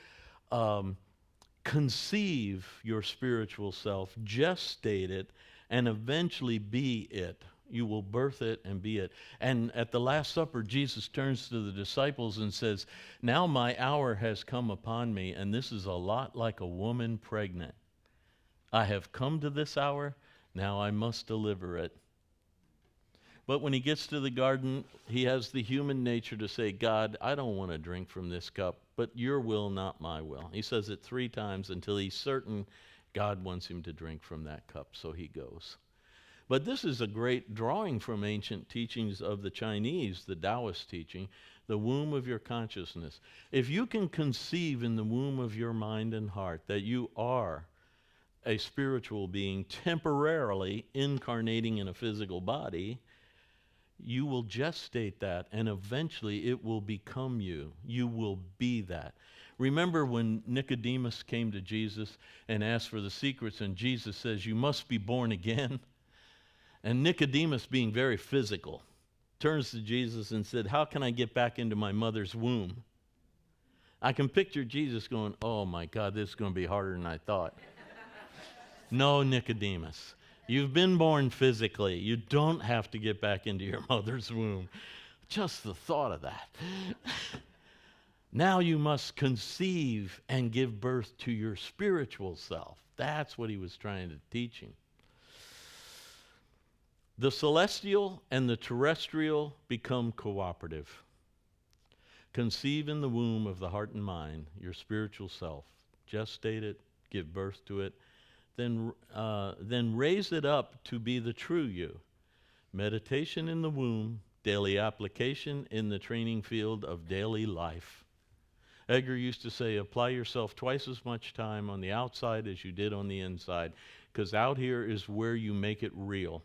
conceive your spiritual self, gestate it, and eventually be it. You will birth it and be it. And at the Last Supper, Jesus turns to the disciples and says, now my hour has come upon me, and this is a lot like a woman pregnant. I have come to this hour, now I must deliver it. But when he gets to the garden, he has the human nature to say, God, I don't want to drink from this cup, but your will, not my will. He says it 3 times until he's certain God wants him to drink from that cup, so he goes. But this is a great drawing from ancient teachings of the Chinese, the Taoist teaching, the womb of your consciousness. If you can conceive in the womb of your mind and heart that you are a spiritual being temporarily incarnating in a physical body, you will gestate that, and eventually it will become you. You will be that. Remember when Nicodemus came to Jesus and asked for the secrets, and Jesus says, you must be born again? And Nicodemus, being very physical, turns to Jesus and said, how can I get back into my mother's womb? I can picture Jesus going, oh my God, this is going to be harder than I thought. No, Nicodemus, you've been born physically. You don't have to get back into your mother's womb. Just the thought of that. Now you must conceive and give birth to your spiritual self. That's what he was trying to teach him. The celestial and the terrestrial become cooperative. Conceive in the womb of the heart and mind your spiritual self. Gestate it, give birth to it, then raise it up to be the true you. Meditation in the womb, daily application in the training field of daily life. Edgar used to say, apply yourself twice as much time on the outside as you did on the inside, because out here is where you make it real.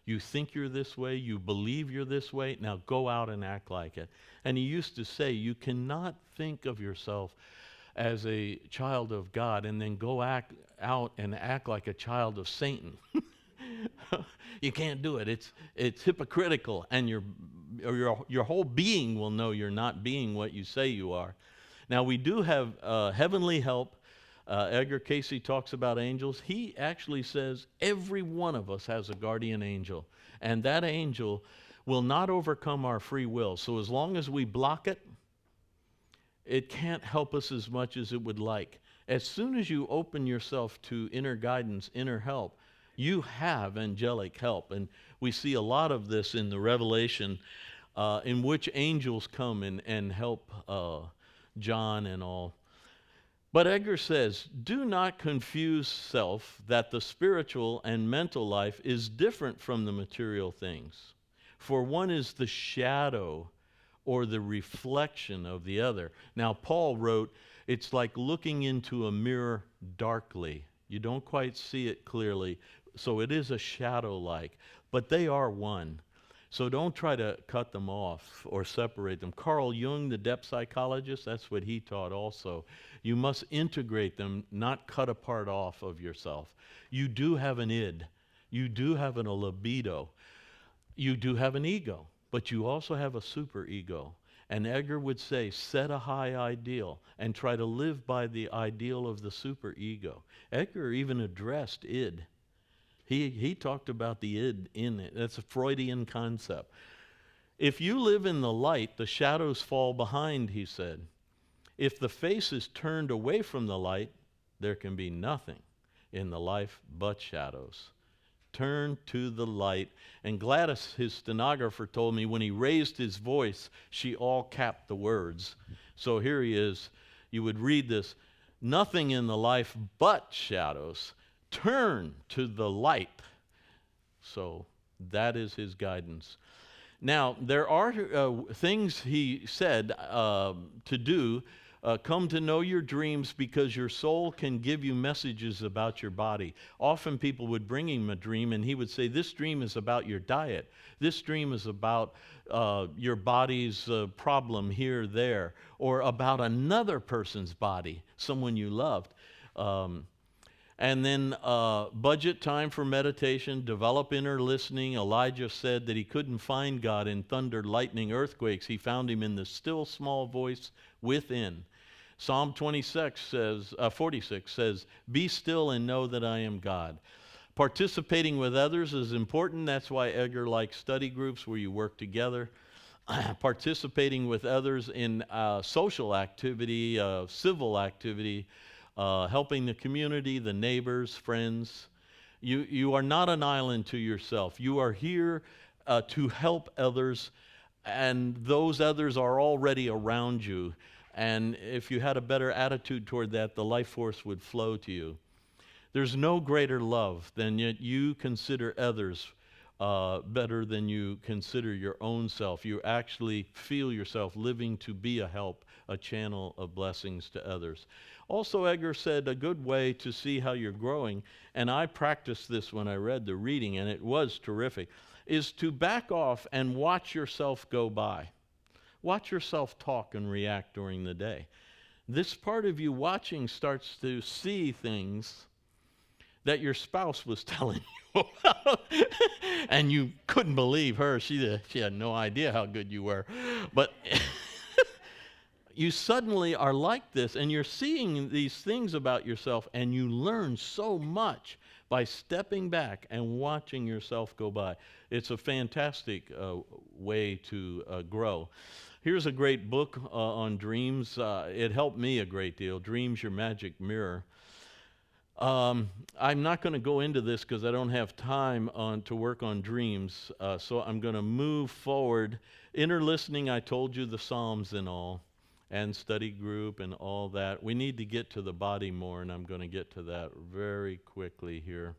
You think you're this way, you believe you're this way, now go out and act like it. And he used to say, you cannot think of yourself as a child of God and then go out and act like a child of Satan. You can't do it. It's hypocritical, and your whole being will know you're not being what you say you are. Now we do have heavenly help. Edgar Cayce talks about angels. He actually says every one of us has a guardian angel, and that angel will not overcome our free will. So as long as we block it, it can't help us as much as it would like. As soon as you open yourself to inner guidance, inner help, you have angelic help. And we see a lot of this in the Revelation, in which angels come and help John and all. But Edgar says, do not confuse self that the spiritual and mental life is different from the material things. For one is the shadow or the reflection of the other. Now, Paul wrote, it's like looking into a mirror darkly. You don't quite see it clearly, so it is a shadow-like, but they are one. So don't try to cut them off or separate them. Carl Jung, the depth psychologist, that's what he taught also. You must integrate them, not cut a part off of yourself. You do have an id. You do have a libido. You do have an ego, but you also have a superego. And Edgar would say, set a high ideal and try to live by the ideal of the superego. Edgar even addressed id. He talked about the id in it. That's a Freudian concept. If you live in the light, the shadows fall behind, he said. If the face is turned away from the light, there can be nothing in the life but shadows. Turn to the light. And Gladys, his stenographer, told me when he raised his voice, she all capped the words. So here he is. You would read this, nothing in the life but shadows. Turn to the light. So that is his guidance. Now, there are things he said to do. Come to know your dreams because your soul can give you messages about your body. Often people would bring him a dream and he would say, this dream is about your diet. This dream is about your body's problem here, there, or about another person's body, someone you loved. And then budget time for meditation, develop inner listening. Elijah said that he couldn't find God in thunder, lightning, earthquakes. He found him in the still small voice within. Psalm 46 says, be still and know that I am God. Participating with others is important. That's why Edgar likes study groups where you work together. Participating with others in social activity, civil activity, helping the community, the neighbors, friends. You are not an island to yourself. You are here to help others, and those others are already around you. And if you had a better attitude toward that, the life force would flow to you. There's no greater love than yet you consider others better than you consider your own self. You actually feel yourself living to be a help, a channel of blessings to others. Also, Edgar said a good way to see how you're growing, and I practiced this when I read the reading, and it was terrific, is to back off and watch yourself go by. Watch yourself talk and react during the day. This part of you watching starts to see things that your spouse was telling you about. And you couldn't believe her. She had no idea how good you were. But you suddenly are like this, and you're seeing these things about yourself, and you learn so much by stepping back and watching yourself go by. It's a fantastic way to grow. Here's a great book on dreams. It helped me a great deal, Dreams, Your Magic Mirror. I'm not going to go into this because I don't have time to work on dreams, so I'm going to move forward. Inner listening, I told you the Psalms and all, and study group and all that. We need to get to the body more, and I'm going to get to that very quickly here.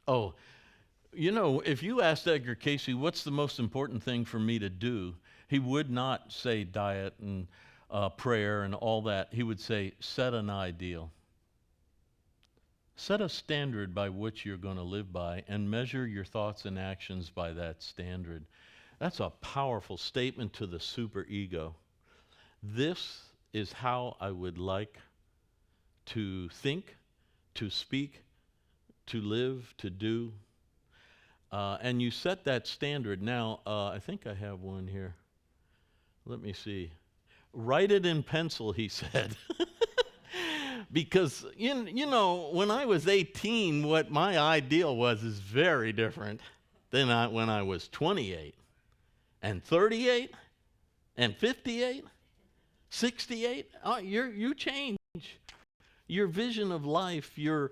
Oh, you know, if you asked Edgar Cayce, what's the most important thing for me to do, he would not say diet and prayer and all that. He would say, set an ideal. Set a standard by which you're going to live by and measure your thoughts and actions by that standard. That's a powerful statement to the superego. This is how I would like to think, to speak, to live, to do. And you set that standard. Now, I think I have one here. Let me see. Write it in pencil, he said. Because, you know, when I was 18, what my ideal was is very different than when I was 28 and 38 and 58, 68. You change. Your vision of life, your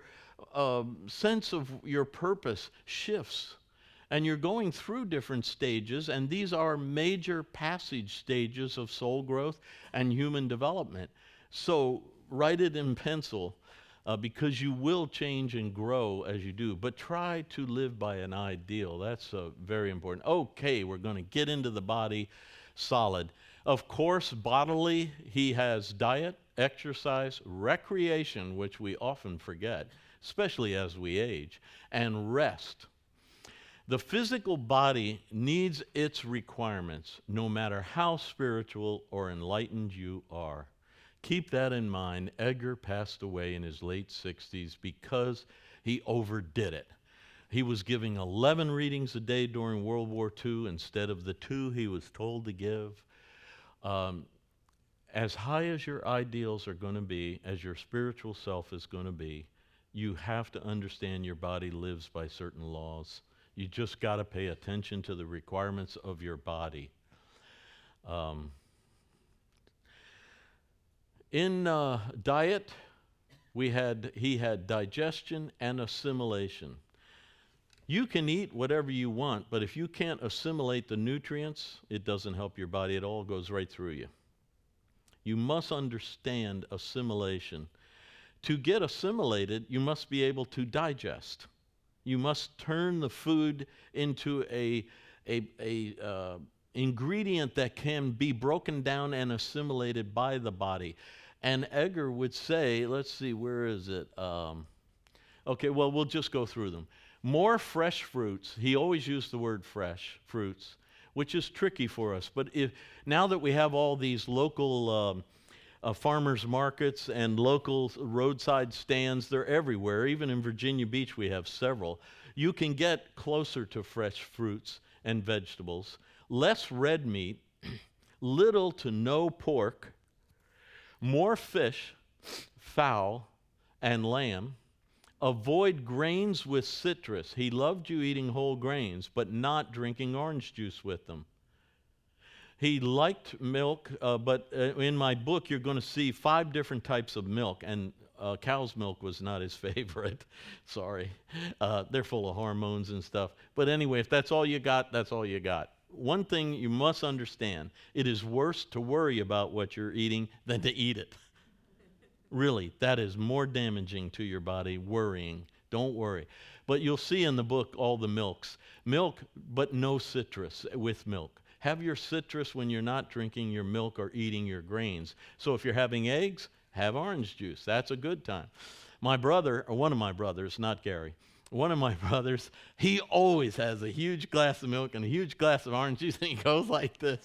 sense of your purpose shifts. And you're going through different stages, and these are major passage stages of soul growth and human development. So write it in pencil because you will change and grow as you do. But try to live by an ideal. That's very important. Okay, we're going to get into the body solid. Of course, bodily, he has diet, exercise, recreation, which we often forget, especially as we age, and rest. The physical body needs its requirements, no matter how spiritual or enlightened you are. Keep that in mind. Edgar passed away in his late 60s because he overdid it. He was giving 11 readings a day during World War II instead of the 2 he was told to give. As high as your ideals are going to be, as your spiritual self is going to be, you have to understand your body lives by certain laws. You just got to pay attention to the requirements of your body. In diet, he had digestion and assimilation. You can eat whatever you want, but if you can't assimilate the nutrients, it doesn't help your body at all. It goes right through you. You must understand assimilation. To get assimilated, you must be able to digest. You must turn the food into a ingredient that can be broken down and assimilated by the body. And Edgar would say, let's see, where is it? Okay, well, we'll just go through them. More fresh fruits. He always used the word fresh fruits, which is tricky for us. But now that we have all these local farmers markets and local roadside stands, they're everywhere. Even in Virginia Beach, we have several. You can get closer to fresh fruits and vegetables. Less red meat, little to no pork, more fish, fowl, and lamb. Avoid grains with citrus. He loved you eating whole grains, but not drinking orange juice with them. He liked milk, but in my book, you're going to see 5 different types of milk, and cow's milk was not his favorite. Sorry. They're full of hormones and stuff. But anyway, if that's all you got, that's all you got. One thing you must understand, it is worse to worry about what you're eating than to eat it. Really, that is more damaging to your body, worrying. Don't worry. But you'll see in the book all the milks. Milk, but no citrus with milk. Have your citrus when you're not drinking your milk or eating your grains. So if you're having eggs, have orange juice. That's a good time. My brother, or one of my brothers, not Gary, one of my brothers, he always has a huge glass of milk and a huge glass of orange juice, and he goes like this.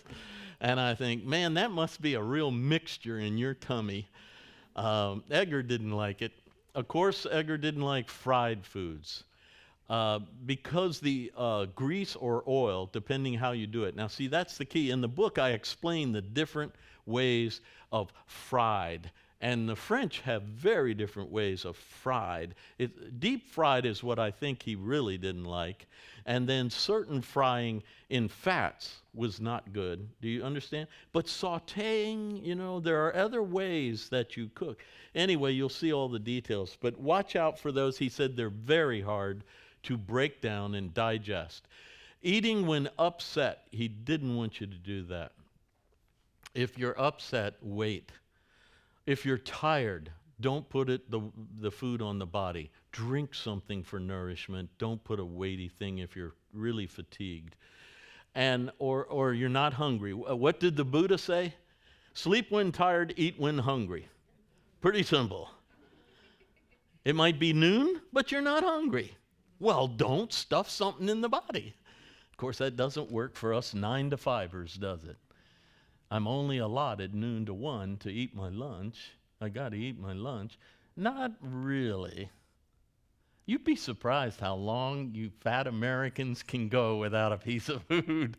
And I think, man, that must be a real mixture in your tummy. Edgar didn't like it. Of course, Edgar didn't like fried foods because the grease or oil, depending how you do it. Now, see, that's the key. In the book, I explain the different ways of fried. And the French have very different ways of fried. Deep fried is what I think he really didn't like. And then certain frying in fats was not good. Do you understand? But sautéing, you know, there are other ways that you cook. Anyway, you'll see all the details. But watch out for those. He said they're very hard to break down and digest. Eating when upset, he didn't want you to do that. If you're upset, wait. If you're tired, don't put the food on the body. Drink something for nourishment. Don't put a weighty thing if you're really fatigued. And or you're not hungry. What did the Buddha say? Sleep when tired, eat when hungry. Pretty simple. It might be noon, but you're not hungry. Well, don't stuff something in the body. Of course, that doesn't work for us 9 to 5ers, does it? I'm only allotted noon to 1 to eat my lunch. I got to eat my lunch. Not really. You'd be surprised how long you fat Americans can go without a piece of food.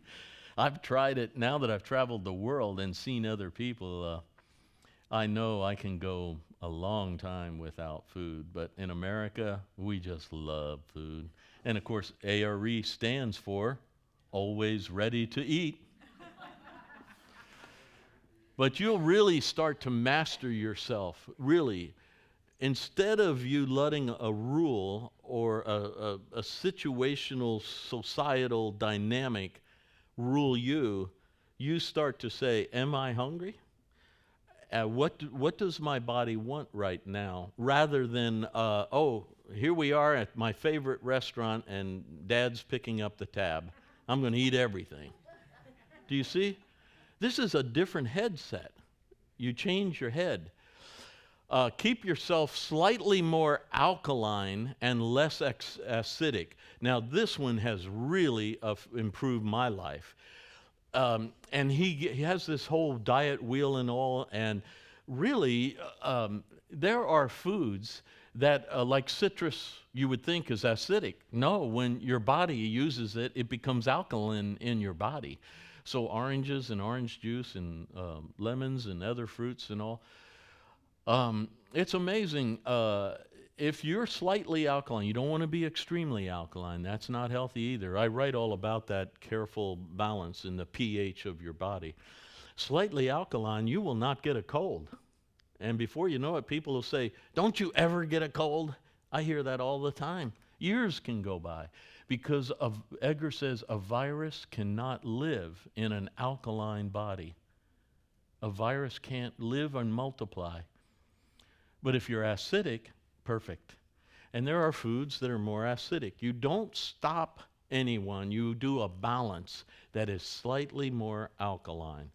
I've tried it now that I've traveled the world and seen other people. I know I can go a long time without food, but in America, we just love food. And of course, A.R.E stands for always ready to eat. But you'll really start to master yourself, really. Instead of you letting a rule or a situational societal dynamic rule you, you start to say, am I hungry? What does my body want right now? Rather than, oh, here we are at my favorite restaurant and Dad's picking up the tab. I'm going to eat everything. Do you see? This is a different headset. You change your head. Keep yourself slightly more alkaline and less acidic. Now, this one has really improved my life. And he has this whole diet wheel and all, and really, there are foods that, like citrus, you would think is acidic. No, when your body uses it, it becomes alkaline in your body. So oranges and orange juice and lemons and other fruits and all. It's amazing. If you're slightly alkaline, you don't want to be extremely alkaline. That's not healthy either. I write all about that careful balance in the pH of your body. Slightly alkaline, you will not get a cold. And before you know it, people will say, don't you ever get a cold? I hear that all the time. Years can go by. Because Edgar says a virus cannot live in an alkaline body. A virus can't live and multiply. But if you're acidic, perfect. And there are foods that are more acidic. You don't stop anyone. You do a balance that is slightly more alkaline.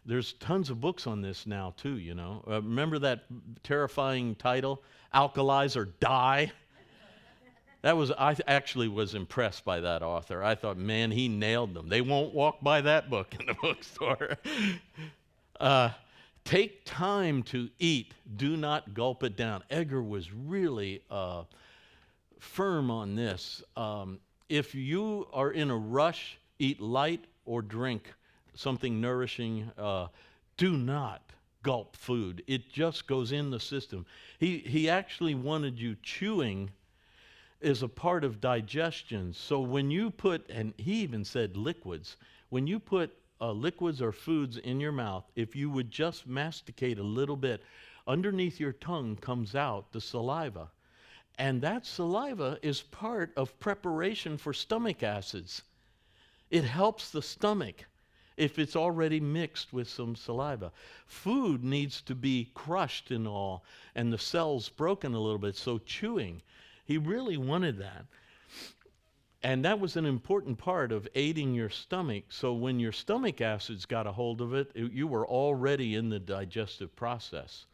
There's tons of books on this now, too, you know. Remember that terrifying title, Alkalize or Die? I actually was impressed by that author. I thought, man, he nailed them. They won't walk by that book in the bookstore. Take time to eat. Do not gulp it down. Edgar was really firm on this. If you are in a rush, eat light or drink something nourishing. Do not gulp food. It just goes in the system. He actually wanted you chewing is a part of digestion. So when you put, and he even said liquids, when you put liquids or foods in your mouth, if you would just masticate a little bit, underneath your tongue comes out the saliva. And that saliva is part of preparation for stomach acids. It helps the stomach if it's already mixed with some saliva. Food needs to be crushed and all, and the cells broken a little bit, so chewing. He really wanted that. And that was an important part of aiding your stomach. So when your stomach acids got a hold of it, you were already in the digestive process.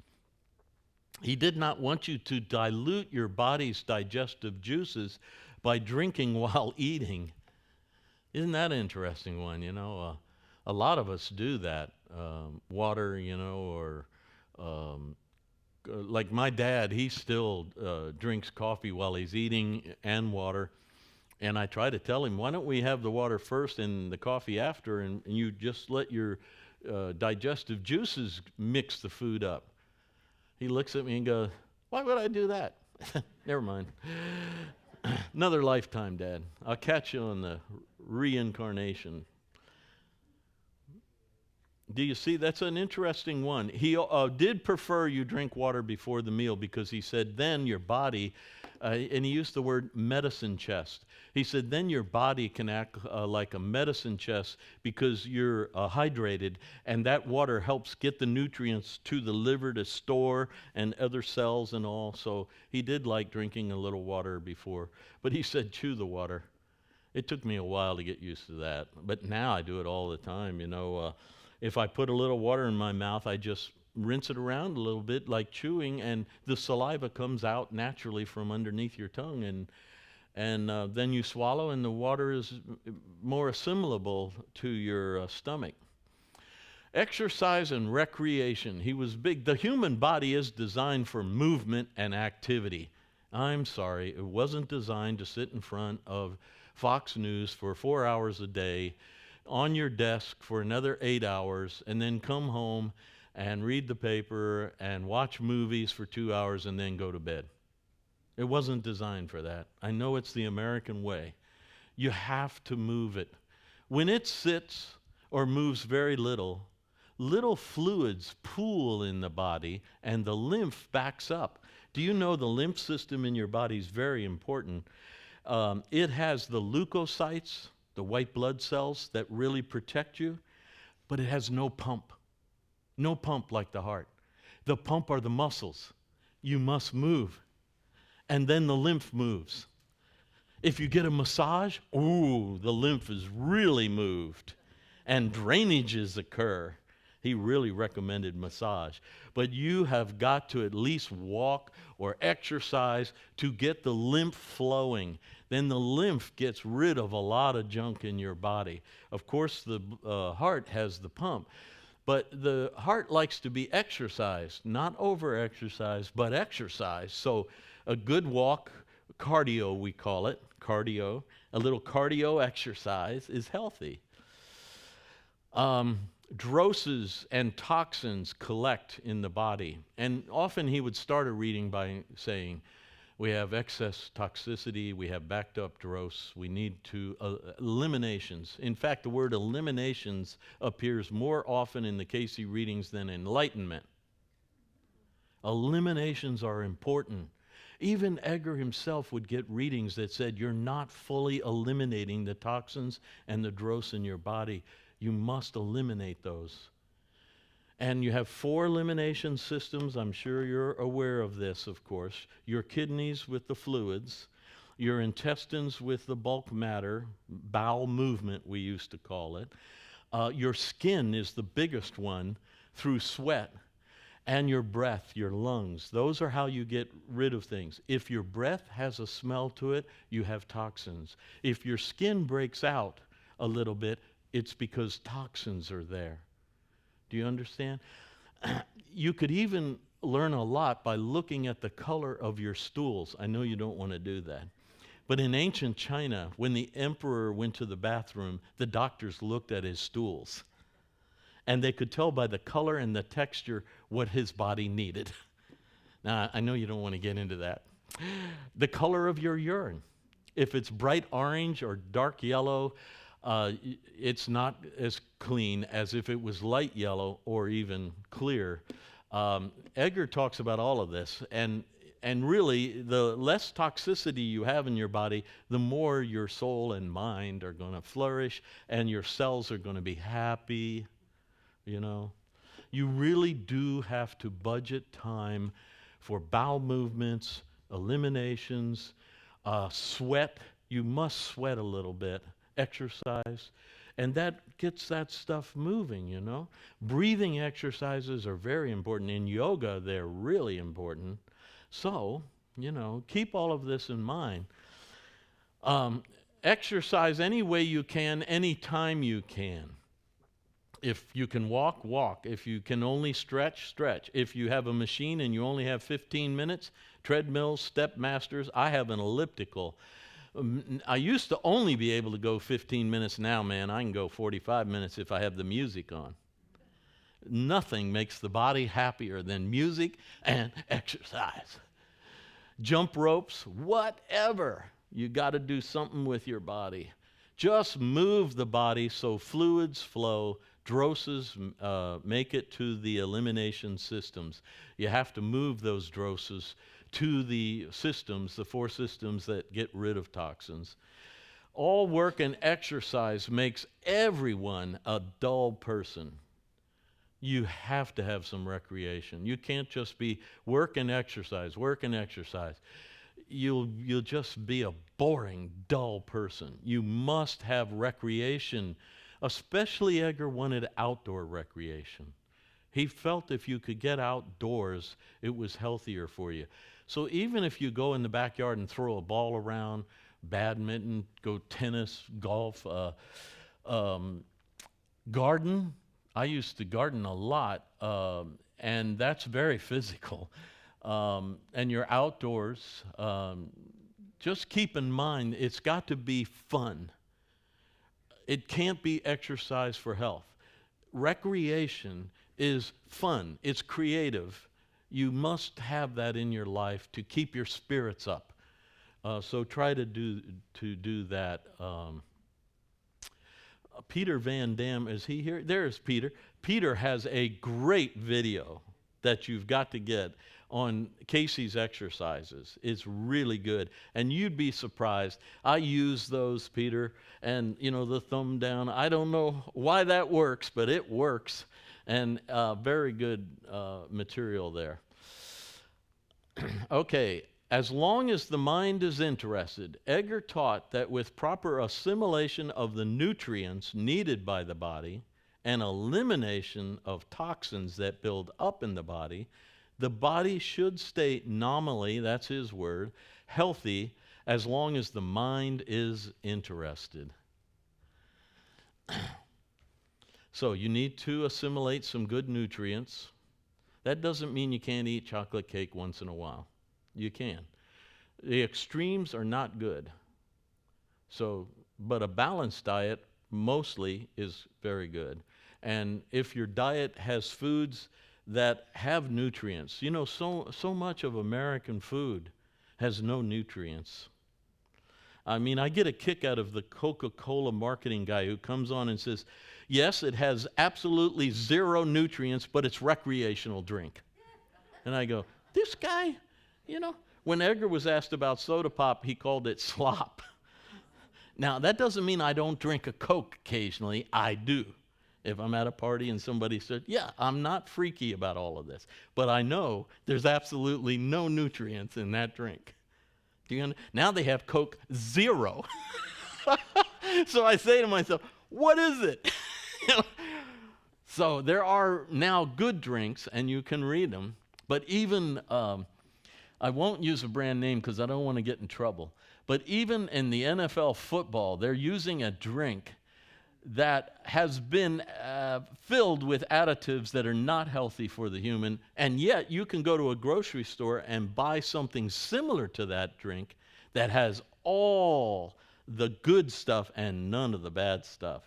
He did not want you to dilute your body's digestive juices by drinking while eating. Isn't that an interesting one? You know, a lot of us do that. Water, you know, or like my dad, he still drinks coffee while he's eating and water. And I try to tell him, why don't we have the water first and the coffee after, and you just let your digestive juices mix the food up. He looks at me and goes, why would I do that? Never mind. Another lifetime, Dad. I'll catch you on the reincarnation. Do you see? That's an interesting one. He did prefer you drink water before the meal because he said then your body, and he used the word medicine chest. He said then your body can act like a medicine chest because you're hydrated, and that water helps get the nutrients to the liver to store and other cells and all. So he did like drinking a little water before. But he said chew the water. It took me a while to get used to that. But now I do it all the time, you know. If I put a little water in my mouth, I just rinse it around a little bit like chewing, and the saliva comes out naturally from underneath your tongue, and then you swallow, and the water is more assimilable to your stomach. Exercise and recreation. He was big. The human body is designed for movement and activity. I'm sorry, it wasn't designed to sit in front of Fox News for 4 hours a day, on your desk for another 8 hours, and then come home and read the paper and watch movies for 2 hours and then go to bed. It wasn't designed for that. I know it's the American way. You have to move it. When it sits or moves very little, little fluids pool in the body and the lymph backs up. Do you know the lymph system in your body is very important? It has the leukocytes, the white blood cells that really protect you, but it has no pump. No pump like the heart. The pump are the muscles. You must move. And then the lymph moves. If you get a massage, ooh, the lymph is really moved and drainages occur. He really recommended massage. But you have got to at least walk or exercise to get the lymph flowing. Then the lymph gets rid of a lot of junk in your body. Of course, the heart has the pump. But the heart likes to be exercised, not over-exercised, but exercised. So a good walk, cardio we call it, cardio, a little cardio exercise is healthy. Droses and toxins collect in the body. And often he would start a reading by saying, we have excess toxicity, we have backed up dross, we need to eliminations. In fact, the word eliminations appears more often in the Cayce readings than enlightenment. Eliminations are important. Even Edgar himself would get readings that said, you're not fully eliminating the toxins and the dross in your body. You must eliminate those. And you have 4 elimination systems. I'm sure you're aware of this, of course. Your kidneys with the fluids, your intestines with the bulk matter, bowel movement we used to call it. Your skin is the biggest one through sweat, and your breath, your lungs. Those are how you get rid of things. If your breath has a smell to it, you have toxins. If your skin breaks out a little bit, it's because toxins are there. Do you understand? You could even learn a lot by looking at the color of your stools. I know you don't want to do that. But in ancient China, when the emperor went to the bathroom, the doctors looked at his stools. And they could tell by the color and the texture what his body needed. Now, I know you don't want to get into that. The color of your urine. If it's bright orange or dark yellow, it's not as clean as if it was light yellow or even clear. Edgar talks about all of this, and really, the less toxicity you have in your body, the more your soul and mind are going to flourish, and your cells are going to be happy, you know. You really do have to budget time for bowel movements, eliminations, sweat. You must sweat a little bit. Exercise, and that gets that stuff moving, you know. Breathing exercises are very important. In yoga, they're really important. So, you know, keep all of this in mind. Exercise any way you can, any time you can. If you can walk, walk. If you can only stretch, stretch. If you have a machine and you only have 15 minutes, treadmills, step masters. I have an elliptical. I used to only be able to go 15 minutes. Now, man, I can go 45 minutes if I have the music on. Nothing makes the body happier than music and exercise. Jump ropes, whatever. You got to do something with your body. Just move the body so fluids flow, droses make it to the elimination systems. You have to move those droses to the systems, the 4 systems that get rid of toxins. All work and exercise makes everyone a dull person. You have to have some recreation. You can't just be work and exercise, work and exercise. You'll just be a boring, dull person. You must have recreation. Especially Edgar wanted outdoor recreation. He felt if you could get outdoors, it was healthier for you. So even if you go in the backyard and throw a ball around, badminton, go tennis, golf, um, garden. I used to garden a lot, and that's very physical. And you're outdoors. Just keep in mind, it's got to be fun. It can't be exercise for health. Recreation is fun, it's creative. You must have that in your life to keep your spirits up. So try to do that. Peter Van Dam, is he here? There's Peter. Peter has a great video that you've got to get on Cayce's exercises. It's really good. And you'd be surprised. I use those, Peter, and the thumb down. I don't know why that works, but it works. And very good material there. Okay, as long as the mind is interested, Edgar taught that with proper assimilation of the nutrients needed by the body and elimination of toxins that build up in the body should stay nominally, that's his word, healthy as long as the mind is interested. So you need to assimilate some good nutrients. That doesn't mean you can't eat chocolate cake once in a while. You can. The extremes are not good. So, but a balanced diet mostly is very good. And if your diet has foods that have nutrients, so much of American food has no nutrients. I mean, I get a kick out of the Coca-Cola marketing guy who comes on and says, yes, it has absolutely zero nutrients, but it's recreational drink. And I go, this guy, when Edgar was asked about soda pop, he called it slop. Now, that doesn't mean I don't drink a Coke occasionally. I do. If I'm at a party and somebody said, yeah, I'm not freaky about all of this, but I know there's absolutely no nutrients in that drink. Now they have Coke Zero. So I say to myself, what is it? So there are now good drinks, and you can read them, but even, I won't use a brand name because I don't want to get in trouble, but even in the NFL football, they're using a drink that has been filled with additives that are not healthy for the human, and yet you can go to a grocery store and buy something similar to that drink that has all the good stuff and none of the bad stuff.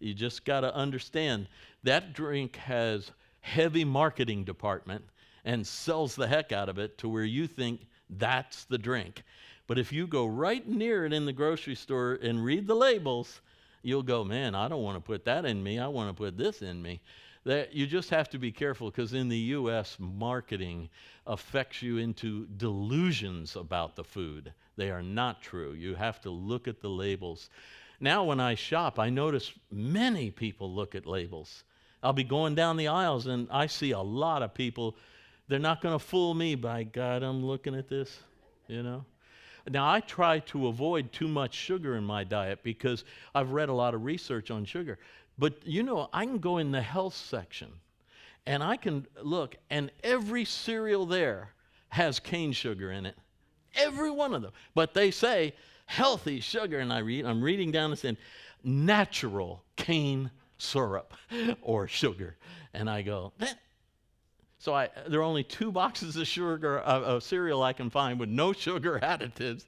You just got to understand that drink has heavy marketing department and sells the heck out of it to where you think that's the drink. But if you go right near it in the grocery store and read the labels, you'll go, man, I don't want to put that in me. I want to put this in me. That you just have to be careful because in the U.S., marketing affects you into delusions about the food. They are not true. You have to look at the labels. Now when I shop, I notice many people look at labels. I'll be going down the aisles and I see a lot of people. They're not going to fool me. By God, I'm looking at this, Now, I try to avoid too much sugar in my diet because I've read a lot of research on sugar. But, I can go in the health section and I can look, and every cereal there has cane sugar in it. Every one of them. But they say healthy sugar, and I'm reading down and saying natural cane syrup or sugar. And I go, so there are only 2 boxes of sugar of cereal I can find with no sugar additives.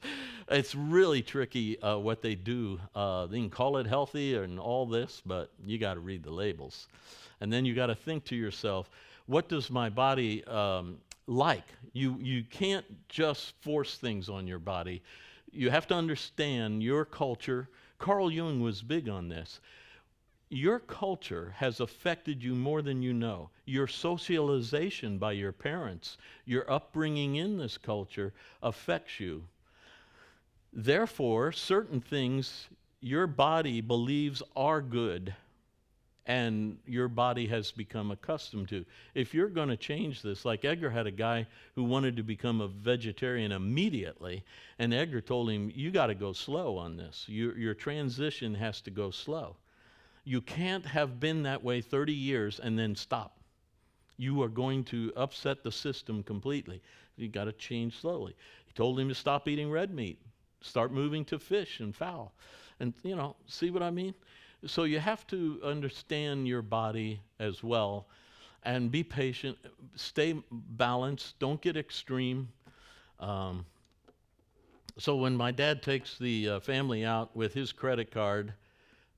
It's really tricky what they do. They can call it healthy and all this, but you got to read the labels. And then you got to think to yourself, what does my body like? You can't just force things on your body. You have to understand your culture. Carl Jung was big on this. Your culture has affected you more than you know. Your socialization by your parents, your upbringing in this culture affects you. Therefore, certain things your body believes are good and your body has become accustomed to. If you're going to change this, like Edgar had a guy who wanted to become a vegetarian immediately, and Edgar told him, you got to go slow on this. Your transition has to go slow. You can't have been that way 30 years and then stop. You are going to upset the system completely. You got to change slowly. He told him to stop eating red meat, start moving to fish and fowl. And, see what I mean? So you have to understand your body as well and be patient, stay balanced, don't get extreme. Um, so when my dad takes the family out with his credit card,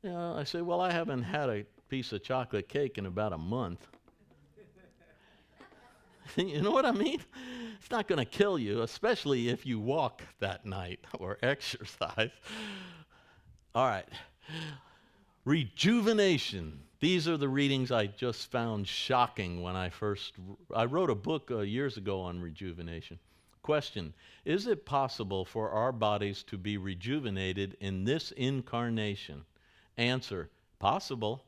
I say, well, I haven't had a piece of chocolate cake in about a month. You know what I mean? It's not going to kill you, especially if you walk that night or exercise. All right. Rejuvenation. These are the readings I just found shocking when I wrote a book years ago on rejuvenation. Question: is it possible for our bodies to be rejuvenated in this incarnation? Answer: possible.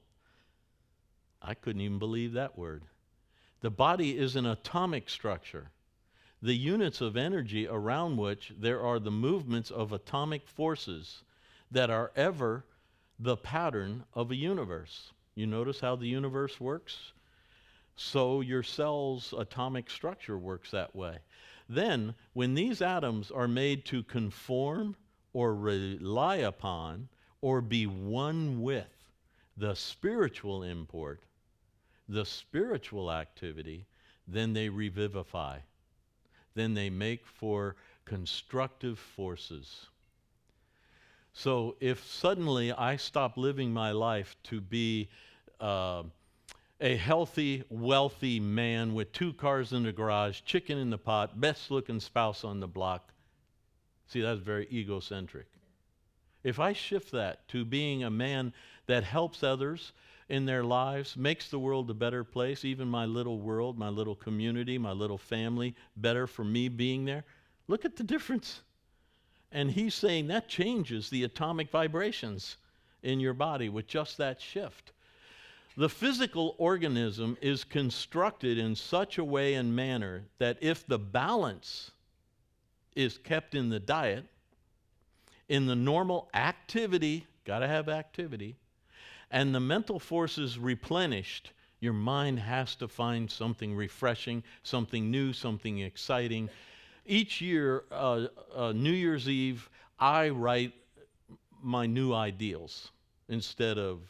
I couldn't even believe that word. The body is an atomic structure, the units of energy around which there are the movements of atomic forces that are ever the pattern of a universe. You notice how the universe works? So your cell's atomic structure works that way. Then, when these atoms are made to conform or rely upon or be one with the spiritual import, the spiritual activity, then they revivify. Then they make for constructive forces. So if suddenly I stop living my life to be a healthy, wealthy man with 2 cars in the garage, chicken in the pot, best looking spouse on the block, see, that's very egocentric. If I shift that to being a man that helps others in their lives, makes the world a better place, even my little world, my little community, my little family, better for me being there, look at the difference. And he's saying that changes the atomic vibrations in your body with just that shift. The physical organism is constructed in such a way and manner that if the balance is kept in the diet, in the normal activity, got to have activity, and the mental forces replenished, your mind has to find something refreshing, something new, something exciting. Each year, New Year's Eve, I write my new ideals instead of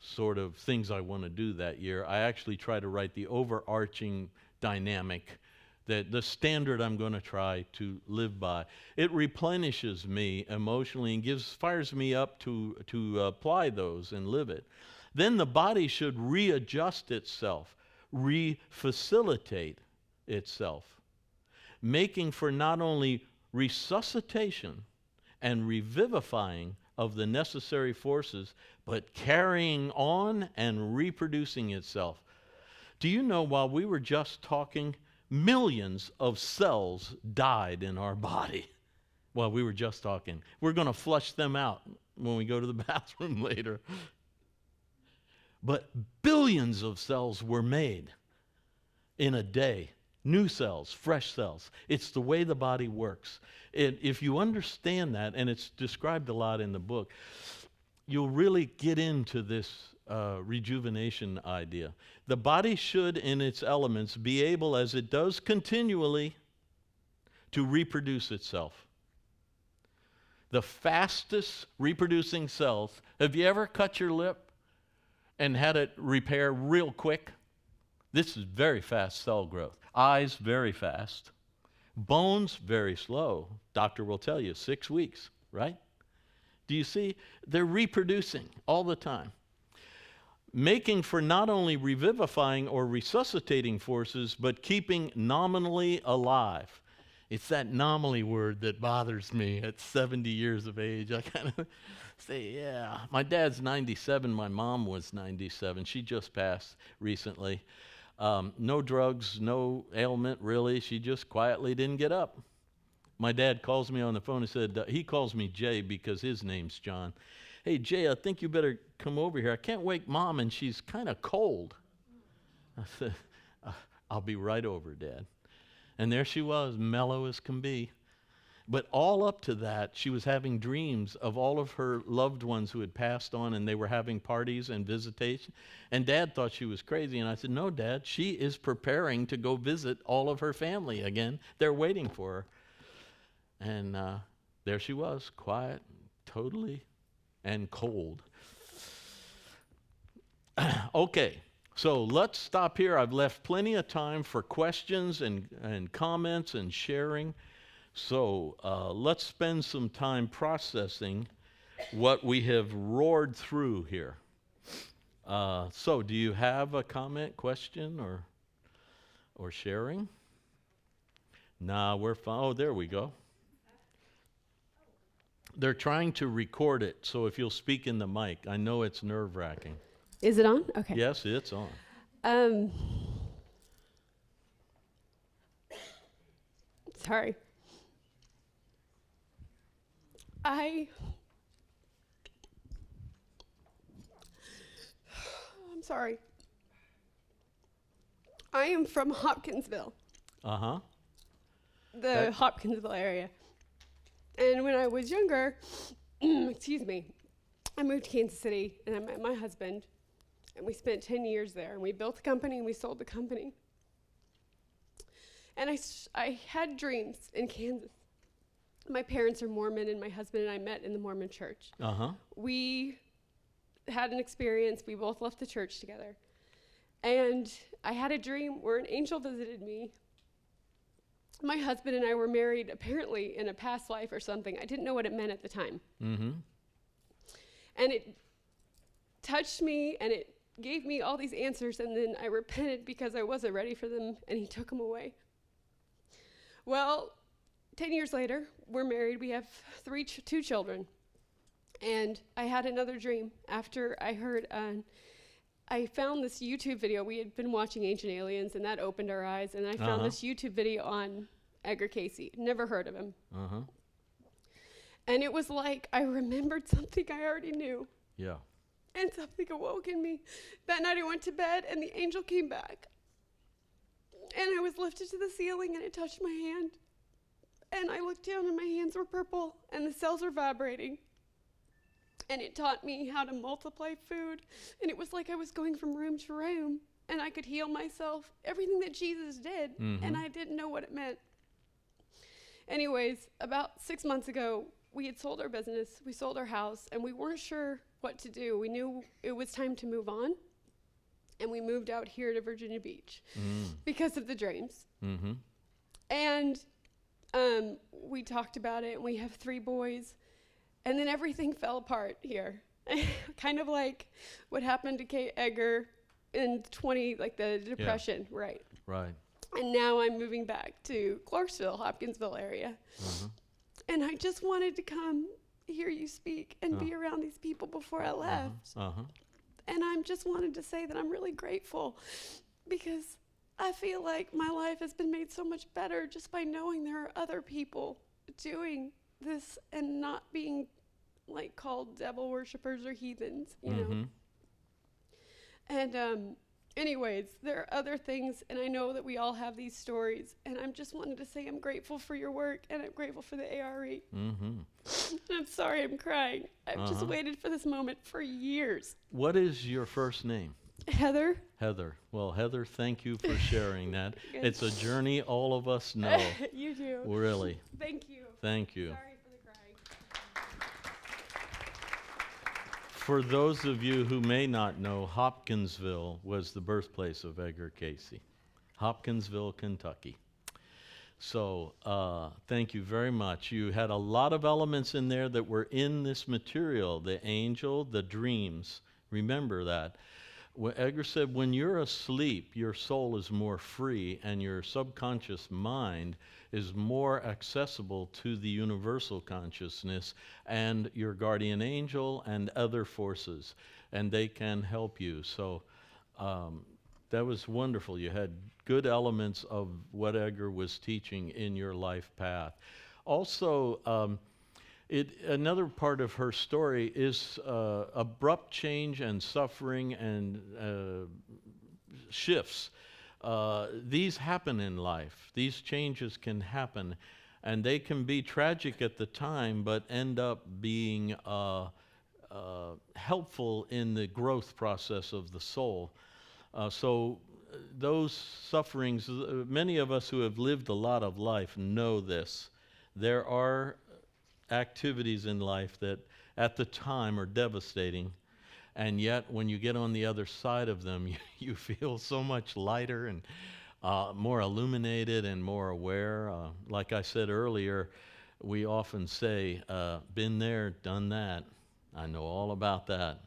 sort of things I want to do that year. I actually try to write the overarching dynamic, that the standard I'm going to try to live by. It replenishes me emotionally and fires me up to apply those and live it. Then the body should readjust itself, refacilitate itself, making for not only resuscitation and revivifying of the necessary forces, but carrying on and reproducing itself. Do you know, while we were just talking, millions of cells died in our body while we were just talking. We're going to flush them out when we go to the bathroom later. But billions of cells were made in a day. New cells, fresh cells. It's the way the body works. If you understand that, and it's described a lot in the book, you'll really get into this rejuvenation idea. The body should, in its elements, be able, as it does continually, to reproduce itself. The fastest reproducing cells, have you ever cut your lip and had it repair real quick? This is very fast cell growth. Eyes, very fast. Bones, very slow. Doctor will tell you, 6 weeks, right? Do you see? They're reproducing all the time, making for not only revivifying or resuscitating forces, but keeping nominally alive. It's that nominally word that bothers me at 70 years of age. I kind of say, yeah. My dad's 97. My mom was 97. She just passed recently. No drugs, no ailment, really. She just quietly didn't get up. My dad calls me on the phone and said, he calls me Jay because his name's John. Hey, Jay, I think you better come over here. I can't wake Mom, and she's kind of cold. I said, I'll be right over, Dad. And there she was, mellow as can be. But all up to that, she was having dreams of all of her loved ones who had passed on, and they were having parties and visitation. And Dad thought she was crazy. And I said, no, Dad, she is preparing to go visit all of her family again. They're waiting for her. And there she was, quiet, totally, and cold. Okay, so let's stop here. I've left plenty of time for questions and comments and sharing. So let's spend some time processing what we have roared through here. So do you have a comment, question, or sharing? Nah, we're fine. Oh, there we go. They're trying to record it, so if you'll speak in the mic. I know it's nerve-wracking. Is it on? Okay. Yes, it's on. Sorry. I'm sorry. I am from Hopkinsville, Uh-huh. the Hopkinsville area. And when I was younger, excuse me, I moved to Kansas City and I met my husband and we spent 10 years there and we built a company and we sold the company. And I had dreams in Kansas. My parents are Mormon and my husband and I met in the Mormon church. Uh-huh. We had an experience. We both left the church together. And I had a dream where an angel visited me. My husband and I were married apparently in a past life or something. I didn't know what it meant at the time. Mm-hmm. And it touched me and it gave me all these answers, and then I repented because I wasn't ready for them and he took them away. Well, 10 years later, we're married. We have two children. And I had another dream after I heard, I found this YouTube video. We had been watching Ancient Aliens, and that opened our eyes. And I found this YouTube video on Edgar Cayce. Never heard of him. Uh-huh. And it was like I remembered something I already knew. Yeah. And something awoke in me. That night I went to bed, and the angel came back. And I was lifted to the ceiling, and it touched my hand. And I looked down, and my hands were purple, and the cells were vibrating. And it taught me how to multiply food. And it was like I was going from room to room, and I could heal myself. Everything that Jesus did, and I didn't know what it meant. Anyways, about 6 months ago, we had sold our business. We sold our house, and we weren't sure what to do. We knew it was time to move on, and we moved out here to Virginia Beach because of the dreams. Mm-hmm. And we talked about it, and we have 3 boys. And then everything fell apart here. Kind of like what happened to Edgar in the Depression, right? Right. And now I'm moving back to Clarksville, Hopkinsville area. And I just wanted to come hear you speak and be around these people before I left. And I just wanted to say that I'm really grateful because I feel like my life has been made so much better just by knowing there are other people doing this and not being like called devil worshippers or heathens, you know. And anyways, there are other things, and I know that we all have these stories, and I'm just wanted to say I'm grateful for your work, and I'm grateful for the A.R.E. I'm sorry I'm crying. I've just waited for this moment for years. What is your first name? Heather. Heather. Well, Heather, thank you for sharing that. It's a journey all of us know. You do. Really. Thank you. Thank you. Sorry for the crying. For those of you who may not know, Hopkinsville was the birthplace of Edgar Cayce. Hopkinsville, Kentucky. So thank you very much. You had a lot of elements in there that were in this material, the angel, the dreams. Remember that. Edgar said, when you're asleep, your soul is more free and your subconscious mind is more accessible to the universal consciousness and your guardian angel and other forces, and they can help you. So that was wonderful. You had good elements of what Edgar was teaching in your life path. Also, another part of her story is abrupt change and suffering and shifts. These happen in life. These changes can happen. And they can be tragic at the time, but end up being helpful in the growth process of the soul. So those sufferings, many of us who have lived a lot of life know this. There are activities in life that at the time are devastating, and yet when you get on the other side of them, you feel so much lighter and more illuminated and more aware. Like I said earlier, we often say, been there, done that. I know all about that.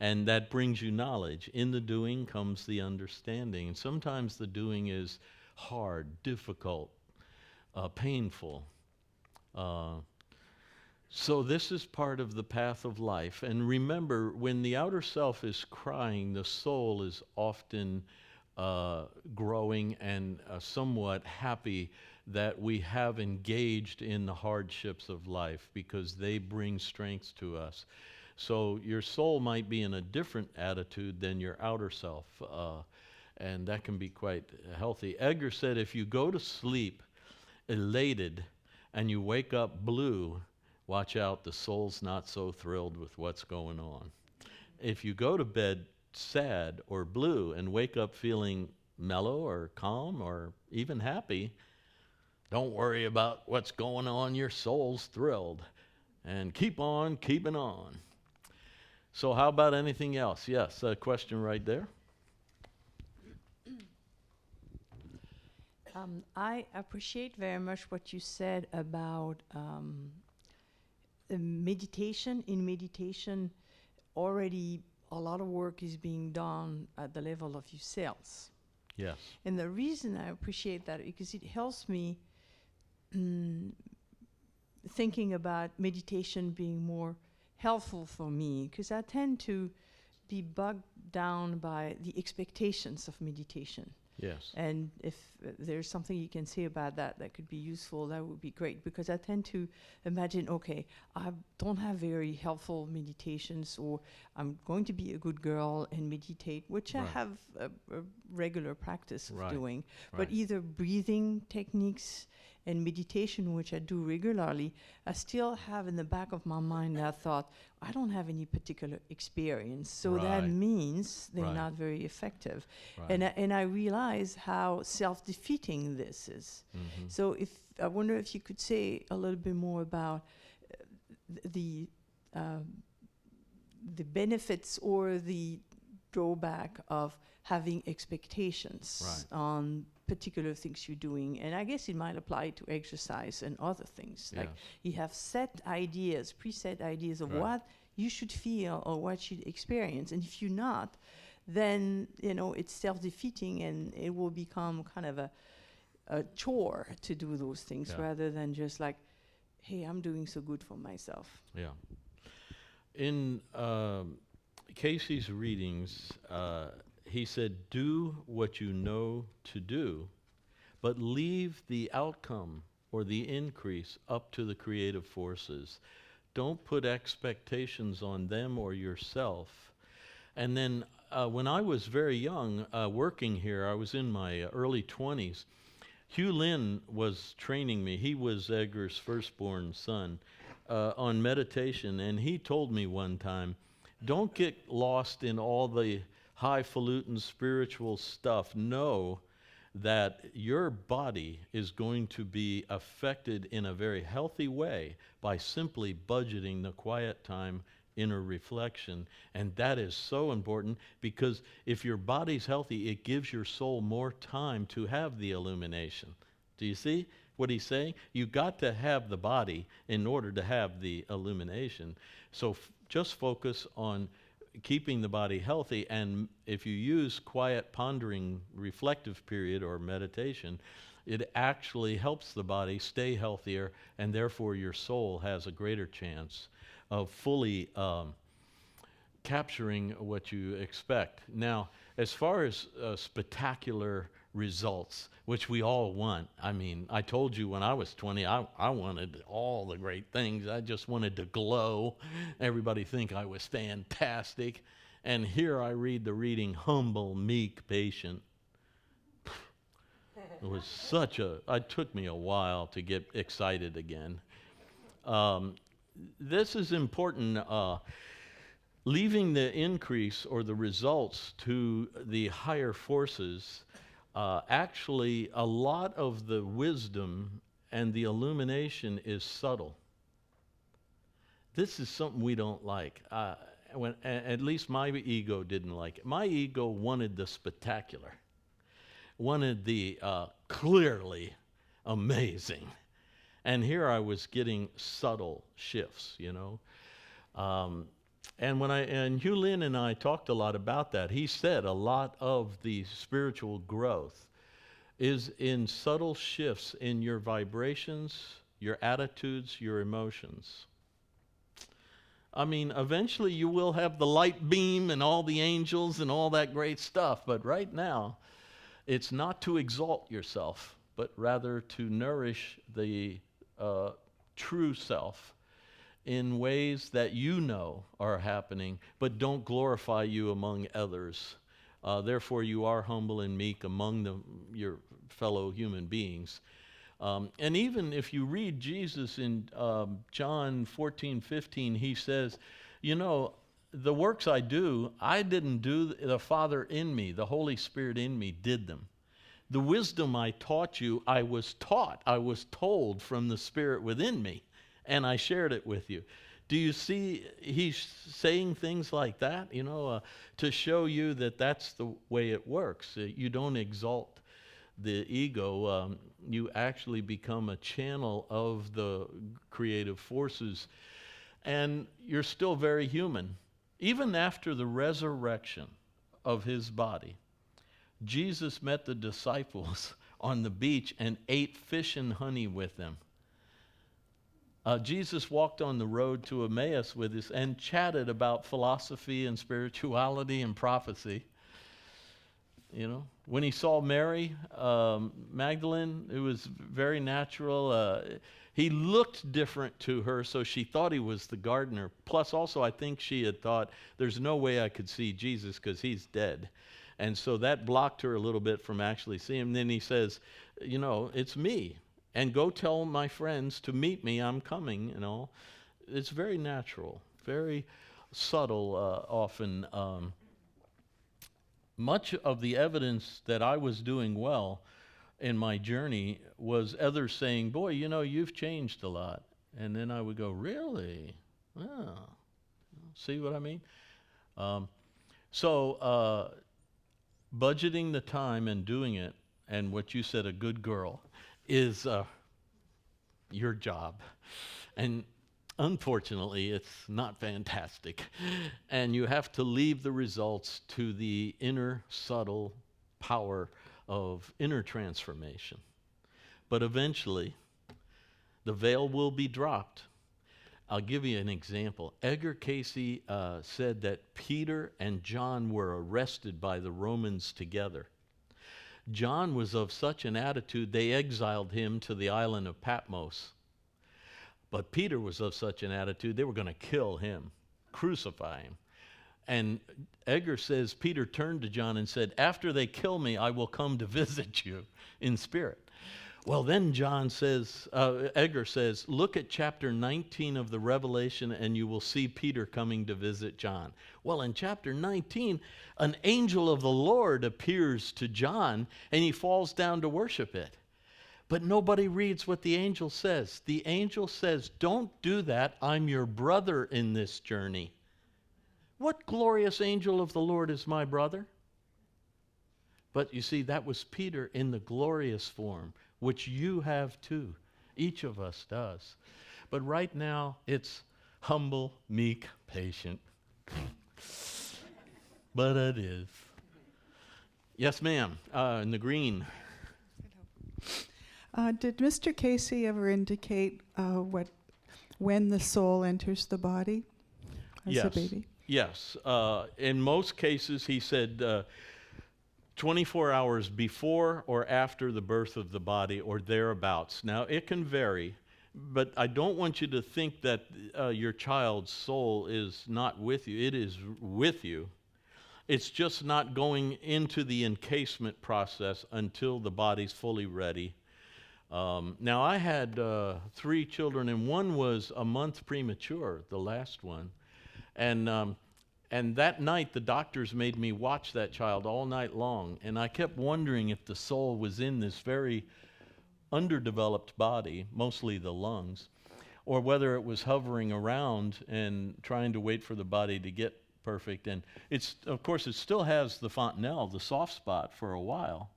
And that brings you knowledge. In the doing comes the understanding. And sometimes the doing is hard, difficult, painful. So this is part of the path of life. And remember, when the outer self is crying, the soul is often growing and somewhat happy that we have engaged in the hardships of life because they bring strength to us. So your soul might be in a different attitude than your outer self, and that can be quite healthy. Edgar said if you go to sleep elated and you wake up blue, watch out, the soul's not so thrilled with what's going on. If you go to bed sad or blue and wake up feeling mellow or calm or even happy, don't worry about what's going on. Your soul's thrilled. And keep on keeping on. So how about anything else? Yes, a question right there. I appreciate very much what you said about meditation. In meditation, already a lot of work is being done at the level of your cells. Yes. And the reason I appreciate that because it helps me thinking about meditation being more helpful for me, because I tend to be bogged down by the expectations of meditation. Yes. And if there's something you can say about that that could be useful, that would be great, because I tend to imagine, okay, I don't have very helpful meditations, or I'm going to be a good girl and meditate, which I Right. have a regular practice of Right. doing. But Right. either breathing techniques and meditation, which I do regularly, I still have in the back of my mind that thought, I don't have any particular experience, so that Right. means they're Right. not very effective. Right. And I realize how self-defeating this is. Mhm. So I wonder if you could say a little bit more about the benefits or the drawback of having expectations Right. on particular things you're doing. And I guess it might apply to exercise and other things. Like Yes. you have set ideas, preset ideas of Right. what you should feel or what you should experience. And if you're not, then, it's self-defeating and it will become kind of a chore to do those things, Yeah. rather than just like, hey, I'm doing so good for myself. Yeah. In Cayce's readings, he said, do what you know to do, but leave the outcome or the increase up to the creative forces. Don't put expectations on them or yourself. And then when I was very young, working here, I was in my early 20s. Hugh Lynn was training me. He was Edgar's firstborn son on meditation, and he told me one time, don't get lost in all the highfalutin spiritual stuff. Know that your body is going to be affected in a very healthy way by simply budgeting the quiet time, inner reflection. And that is so important, because if your body's healthy, it gives your soul more time to have the illumination. Do you see what he's saying? You got to have the body in order to have the illumination. So just focus on keeping the body healthy, and if you use quiet pondering reflective period or meditation, it actually helps the body stay healthier, and therefore your soul has a greater chance of fully capturing what you expect. Now, as far as spectacular results, which we all want. I mean, I told you when I was 20, I wanted all the great things. I just wanted to glow. Everybody think I was fantastic. And here I read the reading, humble, meek, patient. It was it took me a while to get excited again. This is important. Leaving the increase or the results to the higher forces, actually, a lot of the wisdom and the illumination is subtle. This is something we don't like. At least my ego didn't like it. My ego wanted the spectacular, wanted the clearly amazing. And here I was getting subtle shifts, you know. And Hugh Lin and I talked a lot about that. He said a lot of the spiritual growth is in subtle shifts in your vibrations, your attitudes, your emotions. I mean, eventually you will have the light beam and all the angels and all that great stuff, but right now, it's not to exalt yourself, but rather to nourish the true self in ways that you know are happening, but don't glorify you among others. Therefore, you are humble and meek among your fellow human beings. And even if you read Jesus in John 14:15, he says, you know, the works I do, I didn't do, the Father in me, the Holy Spirit in me did them. The wisdom I taught you, I was told from the Spirit within me, and I shared it with you. Do you see he's saying things like that, you know, to show you that that's the way it works. You don't exalt the ego. You actually become a channel of the creative forces, and you're still very human. Even after the resurrection of his body, Jesus met the disciples on the beach and ate fish and honey with them. Jesus walked on the road to Emmaus with us and chatted about philosophy and spirituality and prophecy. You know, when he saw Mary Magdalene, it was very natural. He looked different to her, so she thought he was the gardener. Plus, also, I think she had thought, there's no way I could see Jesus because he's dead. And so that blocked her a little bit from actually seeing him. And then he says, you know, it's me. And go tell my friends to meet me, I'm coming, you know. It's very natural, very subtle often. Much of the evidence that I was doing well in my journey was others saying, boy, you know, you've changed a lot. And then I would go, really? Oh. See what I mean? So budgeting the time and doing it, and what you said, a good girl, is your job. And unfortunately, it's not fantastic. And you have to leave the results to the inner subtle power of inner transformation. But eventually, the veil will be dropped. I'll give you an example. Edgar Cayce said that Peter and John were arrested by the Romans together. John was of such an attitude, they exiled him to the island of Patmos. But Peter was of such an attitude, they were going to kill him, crucify him. And Edgar says, Peter turned to John and said, after they kill me, I will come to visit you in spirit. Well, then Edgar says, look at chapter 19 of the Revelation and you will see Peter coming to visit John. Well, in chapter 19, an angel of the Lord appears to John and he falls down to worship it. But nobody reads what the angel says. The angel says, don't do that. I'm your brother in this journey. What glorious angel of the Lord is my brother? But you see, that was Peter in the glorious form, which you have too. Each of us does. But right now, it's humble, meek, patient. But it is. Yes, ma'am, in the green. Did Mr. Cayce ever indicate when the soul enters the body as a baby? Yes. In most cases, he said 24 hours before or after the birth of the body or thereabouts. Now, it can vary, but I don't want you to think that your child's soul is not with you. It is with you. It's just not going into the encasement process until the body's fully ready. Now, I had 3 children, and one was a month premature, the last one. And that night, the doctors made me watch that child all night long, and I kept wondering if the soul was in this very underdeveloped body, mostly the lungs, or whether it was hovering around and trying to wait for the body to get perfect. And it's, of course, it still has the fontanelle, the soft spot, for a while.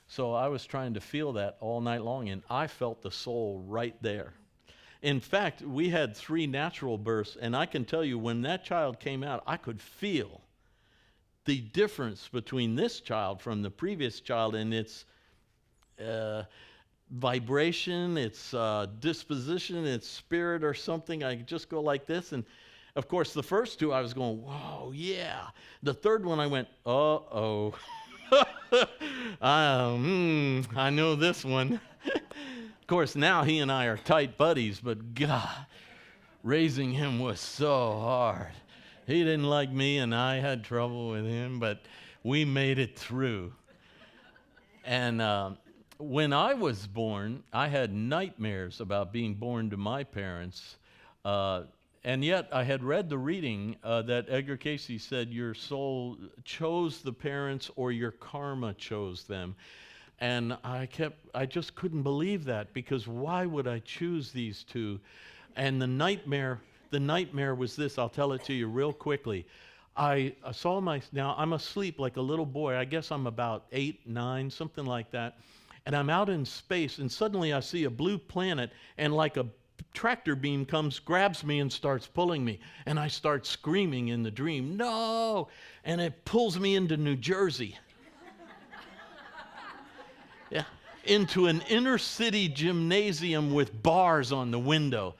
So I was trying to feel that all night long, and I felt the soul right there. In fact, we had 3 natural births, and I can tell you, when that child came out, I could feel the difference between this child from the previous child in its vibration, its disposition, its spirit or something. I could just go like this. And of course, the first 2, I was going, whoa, yeah. The third one, I went, uh-oh. I know this one. Of course, now he and I are tight buddies, but God, raising him was so hard. He didn't like me, and I had trouble with him, but we made it through. And when I was born, I had nightmares about being born to my parents. And yet I had read the reading that Edgar Cayce said your soul chose the parents or your karma chose them. And I just couldn't believe that, because why would I choose these 2? And the nightmare was this. I'll tell it to you real quickly. I saw now I'm asleep like a little boy. I guess I'm about 8, 9, something like that. And I'm out in space, and suddenly I see a blue planet, and like a tractor beam comes, grabs me, and starts pulling me. And I start screaming in the dream, no! And it pulls me into New Jersey. Yeah, into an inner city gymnasium with bars on the window.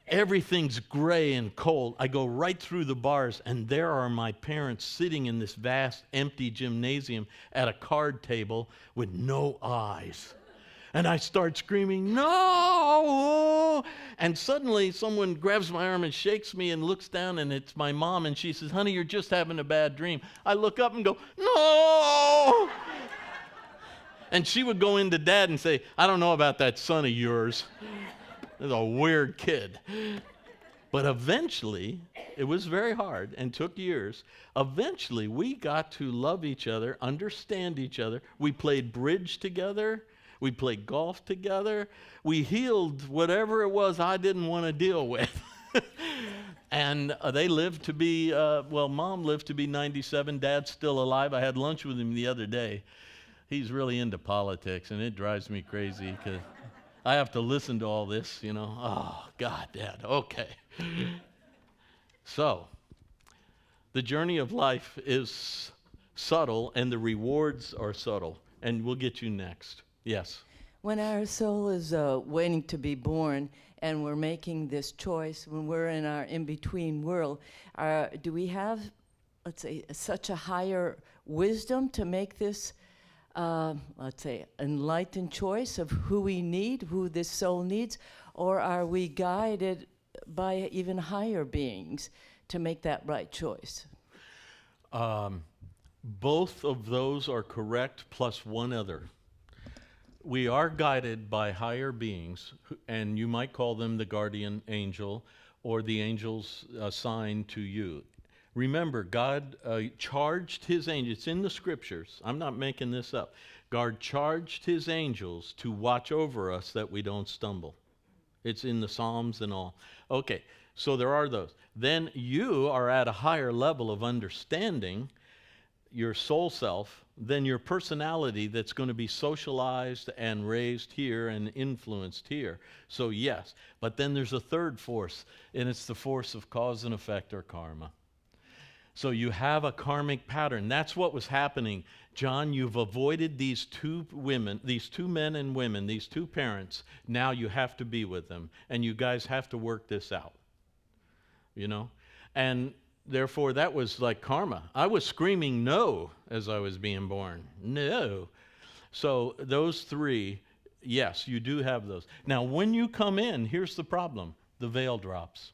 Everything's gray and cold. I go right through the bars, and there are my parents sitting in this vast, empty gymnasium at a card table with no eyes. And I start screaming, no! And suddenly someone grabs my arm and shakes me and looks down, and it's my mom, and she says, honey, you're just having a bad dream. I look up and go, no! And she would go into Dad and say, I don't know about that son of yours. He's a weird kid. But eventually, it was very hard and took years. Eventually, we got to love each other, understand each other. We played bridge together. We played golf together. We healed whatever it was I didn't want to deal with. And they lived to be, Mom lived to be 97. Dad's still alive. I had lunch with him the other day. He's really into politics, and it drives me crazy because I have to listen to all this, you know. Oh, God, Dad, okay. So, the journey of life is subtle, and the rewards are subtle. And we'll get you next. Yes? When our soul is waiting to be born and we're making this choice, when we're in our in-between world, do we have, let's say, such a higher wisdom to make this let's say, enlightened choice of who we need, who this soul needs, or are we guided by even higher beings to make that right choice? Both of those are correct, plus one other. We are guided by higher beings, and you might call them the guardian angel or the angels assigned to you. Remember, God charged his angels. It's in the scriptures. I'm not making this up. God charged his angels to watch over us that we don't stumble. It's in the Psalms and all. Okay, so there are those. Then you are at a higher level of understanding your soul self than your personality that's going to be socialized and raised here and influenced here. So yes, but then there's a third force, and it's the force of cause and effect or karma. So you have a karmic pattern. That's what was happening. John, you've avoided these 2 women, these 2 men and women, these 2 parents. Now you have to be with them, and you guys have to work this out. You know? And therefore, that was like karma. I was screaming no as I was being born. No. So those 3, yes, you do have those. Now, when you come in, here's the problem. The veil drops.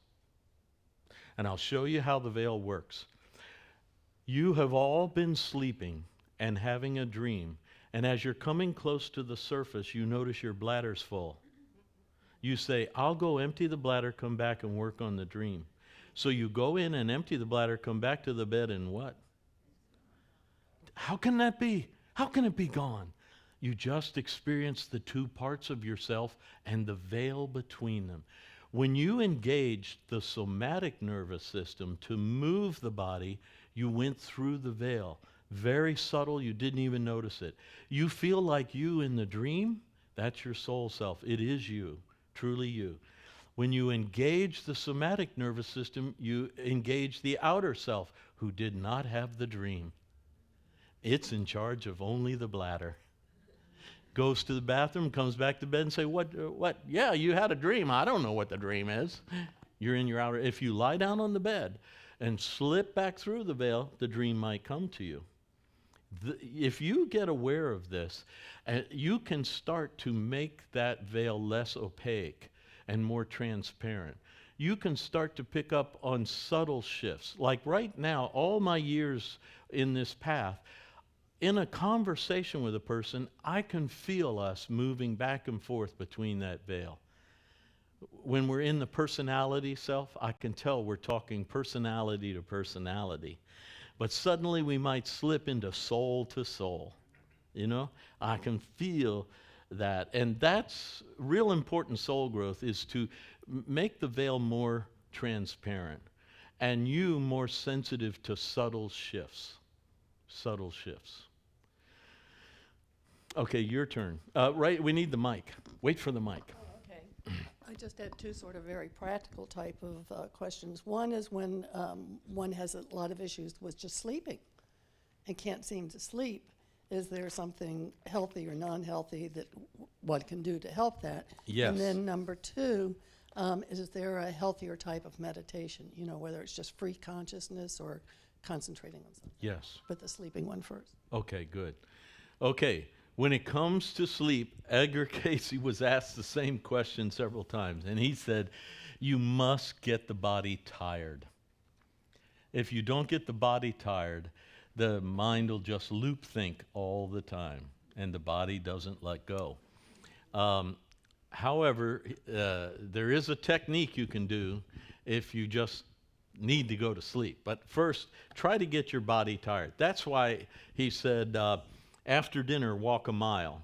And I'll show you how the veil works. You have all been sleeping and having a dream, and as you're coming close to the surface, you notice your bladder's full. You say, I'll go empty the bladder, come back and work on the dream. So you go in and empty the bladder, come back to the bed, and what? How can that be? How can it be gone? You just experienced the two parts of yourself and the veil between them. When you engaged the somatic nervous system to move the body, you went through the veil. Very subtle, you didn't even notice it. You feel like you in the dream, that's your soul self. It is you, truly you. When you engage the somatic nervous system, you engage the outer self, who did not have the dream. It's in charge of only the bladder. Goes to the bathroom, comes back to bed and say, what? Yeah, you had a dream. I don't know what the dream is. You're in your outer. If you lie down on the bed and slip back through the veil, the dream might come to you. If you get aware of this, you can start to make that veil less opaque and more transparent. You can start to pick up on subtle shifts. Like right now, all my years in this path, in a conversation with a person, I can feel us moving back and forth between that veil. When we're in the personality self, I can tell we're talking personality to personality. But suddenly we might slip into soul to soul. You know, I can feel that. And that's real important soul growth, is to make the veil more transparent and you more sensitive to subtle shifts. Subtle shifts. Okay, your turn. Right, we need the mic. Wait for the mic. Okay. I just had two sort of very practical type of questions. One is when one has a lot of issues with just sleeping and can't seem to sleep. Is there something healthy or non-healthy that one can do to help that? Yes. And then number two, is there a healthier type of meditation? You know, whether it's just free consciousness or concentrating on something. Yes. But the sleeping one first. Okay, good. Okay, when it comes to sleep, Edgar Cayce was asked the same question several times, and he said, you must get the body tired. If you don't get the body tired, the mind will just loop think all the time, and the body doesn't let go. However, there is a technique you can do if you just need to go to sleep. But first, try to get your body tired. That's why he said, after dinner, walk a mile.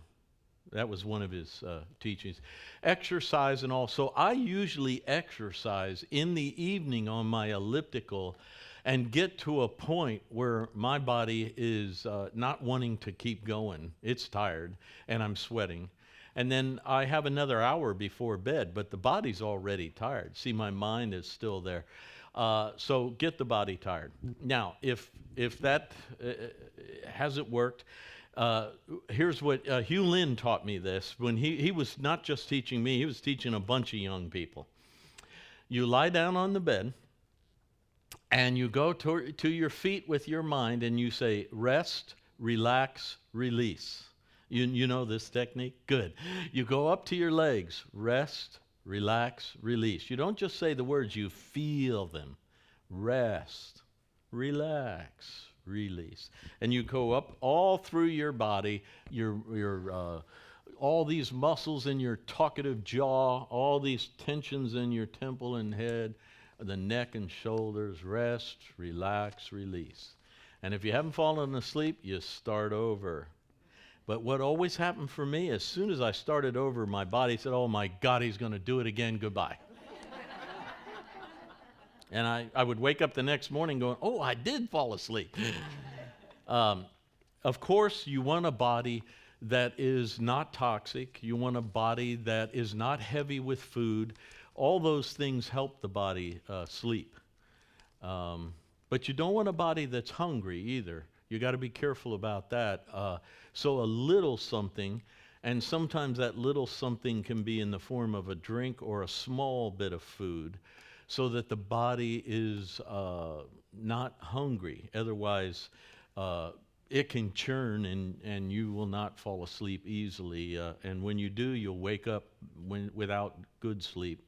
That was one of his teachings. Exercise and all. So I usually exercise in the evening on my elliptical and get to a point where my body is not wanting to keep going. It's tired, and I'm sweating. And then I have another hour before bed, but the body's already tired. See, my mind is still there. So get the body tired. Now, if that hasn't worked, here's what Hugh Lin taught me this. When he was not just teaching me, he was teaching a bunch of young people. You lie down on the bed, and you go to your feet with your mind, and you say, rest, relax, release. You know this technique? Good. You go up to your legs, rest, relax, release. You don't just say the words, you feel them. Rest, relax, release. And you go up all through your body, your all these muscles in your talkative jaw, all these tensions in your temple and head, the neck and shoulders, rest, relax, release. And if you haven't fallen asleep, you start over. But what always happened for me, as soon as I started over, my body said, oh my God, he's going to do it again, goodbye. And I would wake up the next morning going, oh, I did fall asleep. Of course, you want a body that is not toxic. You want a body that is not heavy with food. All those things help the body sleep. But you don't want a body that's hungry either. You got to be careful about that. So a little something, and sometimes that little something can be in the form of a drink or a small bit of food, so that the body is not hungry. Otherwise, it can churn and you will not fall asleep easily. And when you do, you'll wake up without good sleep.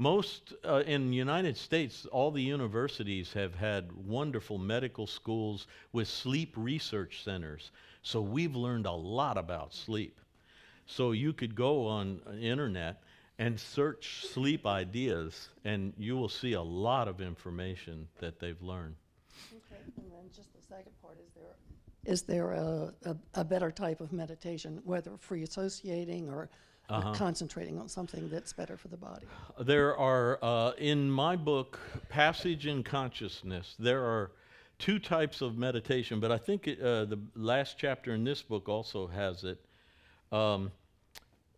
Most in the United States, all the universities have had wonderful medical schools with sleep research centers. So we've learned a lot about sleep. So you could go on the internet and search sleep ideas, and you will see a lot of information that they've learned. Okay, and then just the second part, is there a better type of meditation, whether free associating or concentrating on something that's better for the body? There are, in my book, Passage in Consciousness, there are two types of meditation, but I think the last chapter in this book also has it.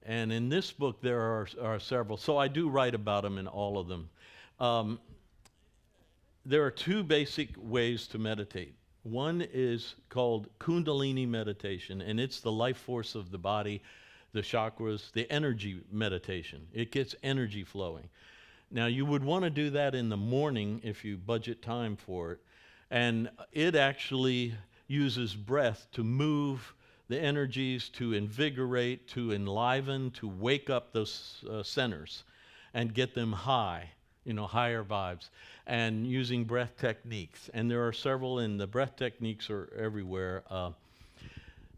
And in this book, there are several. So I do write about them in all of them. There are two basic ways to meditate. One is called Kundalini meditation, and it's the life force of the body, the chakras, the energy meditation. It gets energy flowing. Now, you would want to do that in the morning if you budget time for it. And it actually uses breath to move the energies, to invigorate, to enliven, to wake up those centers and get them high, higher vibes, and using breath techniques. And there are several, and the breath techniques are everywhere.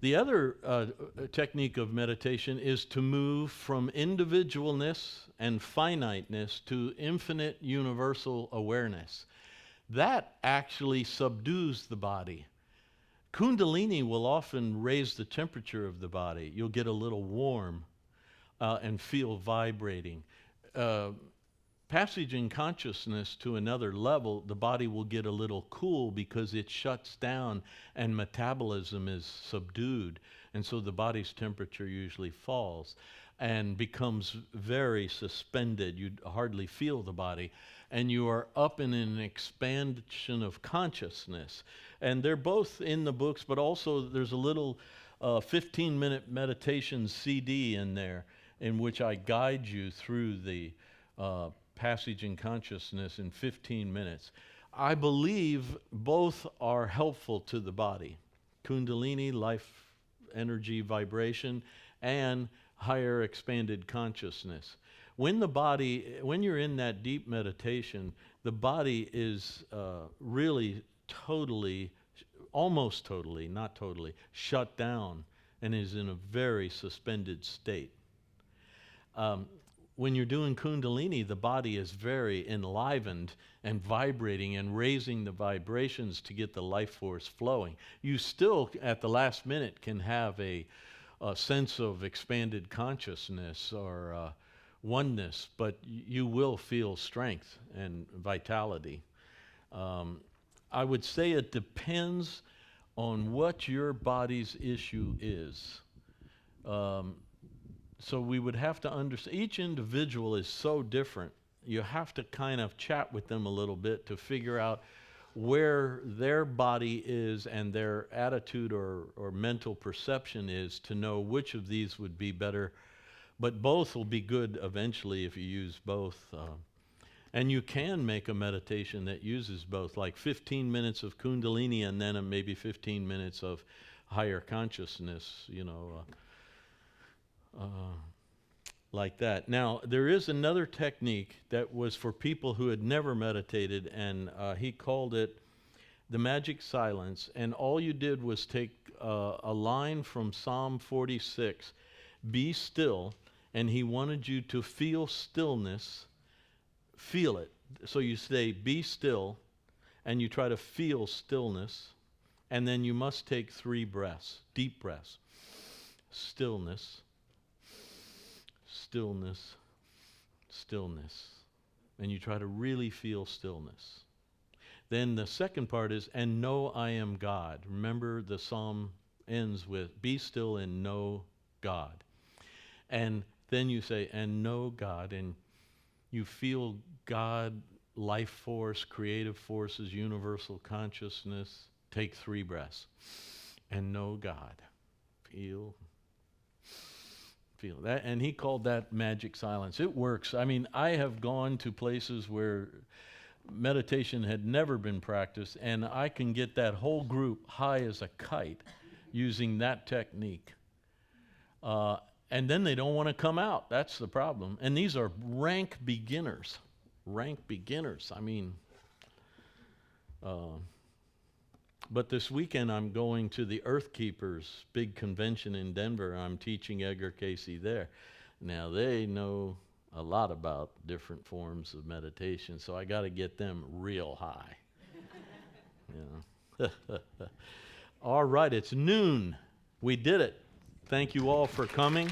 The other technique of meditation is to move from individualness and finiteness to infinite universal awareness. That actually subdues the body. Kundalini will often raise the temperature of the body. You'll get a little warm and feel vibrating. Passage in consciousness to another level, the body will get a little cool because it shuts down and metabolism is subdued. And so the body's temperature usually falls and becomes very suspended. You hardly feel the body. And you are up in an expansion of consciousness. And they're both in the books, but also there's a little 15-minute meditation CD in there in which I guide you through the passage in consciousness in 15 minutes. I believe both are helpful to the body. Kundalini, life, energy, vibration, and higher expanded consciousness. When you're in that deep meditation, the body is really totally, almost totally, not totally, shut down and is in a very suspended state. When you're doing Kundalini, the body is very enlivened and vibrating and raising the vibrations to get the life force flowing. You still, at the last minute, can have a sense of expanded consciousness or oneness, but you will feel strength and vitality. I would say it depends on what your body's issue is. So we would have to understand, each individual is so different. You have to kind of chat with them a little bit to figure out where their body is and their attitude or mental perception is to know which of these would be better. But both will be good eventually if you use both. And you can make a meditation that uses both, like 15 minutes of Kundalini and then maybe 15 minutes of higher consciousness, like that. Now, there is another technique that was for people who had never meditated, and he called it the magic silence. And all you did was take a line from Psalm 46, be still, and he wanted you to feel stillness, feel it. So you say, be still, and you try to feel stillness, and then you must take 3 breaths, deep breaths. Stillness, stillness, stillness. And you try to really feel stillness. Then the second part is, and know I am God. Remember, the psalm ends with, be still and know God. And then you say, and know God, and you feel God, life force, creative forces, universal consciousness. Take 3 breaths. And know God. Feel that. And he called that magic silence. It works. I mean, I have gone to places where meditation had never been practiced, and I can get that whole group high as a kite using that technique. And then they don't want to come out. That's the problem. And these are rank beginners. Rank beginners. I mean, but this weekend I'm going to the Earth Keepers big convention in Denver. I'm teaching Edgar Cayce there. Now they know a lot about different forms of meditation, so I got to get them real high. You know. All right, it's noon. We did it. Thank you all for coming.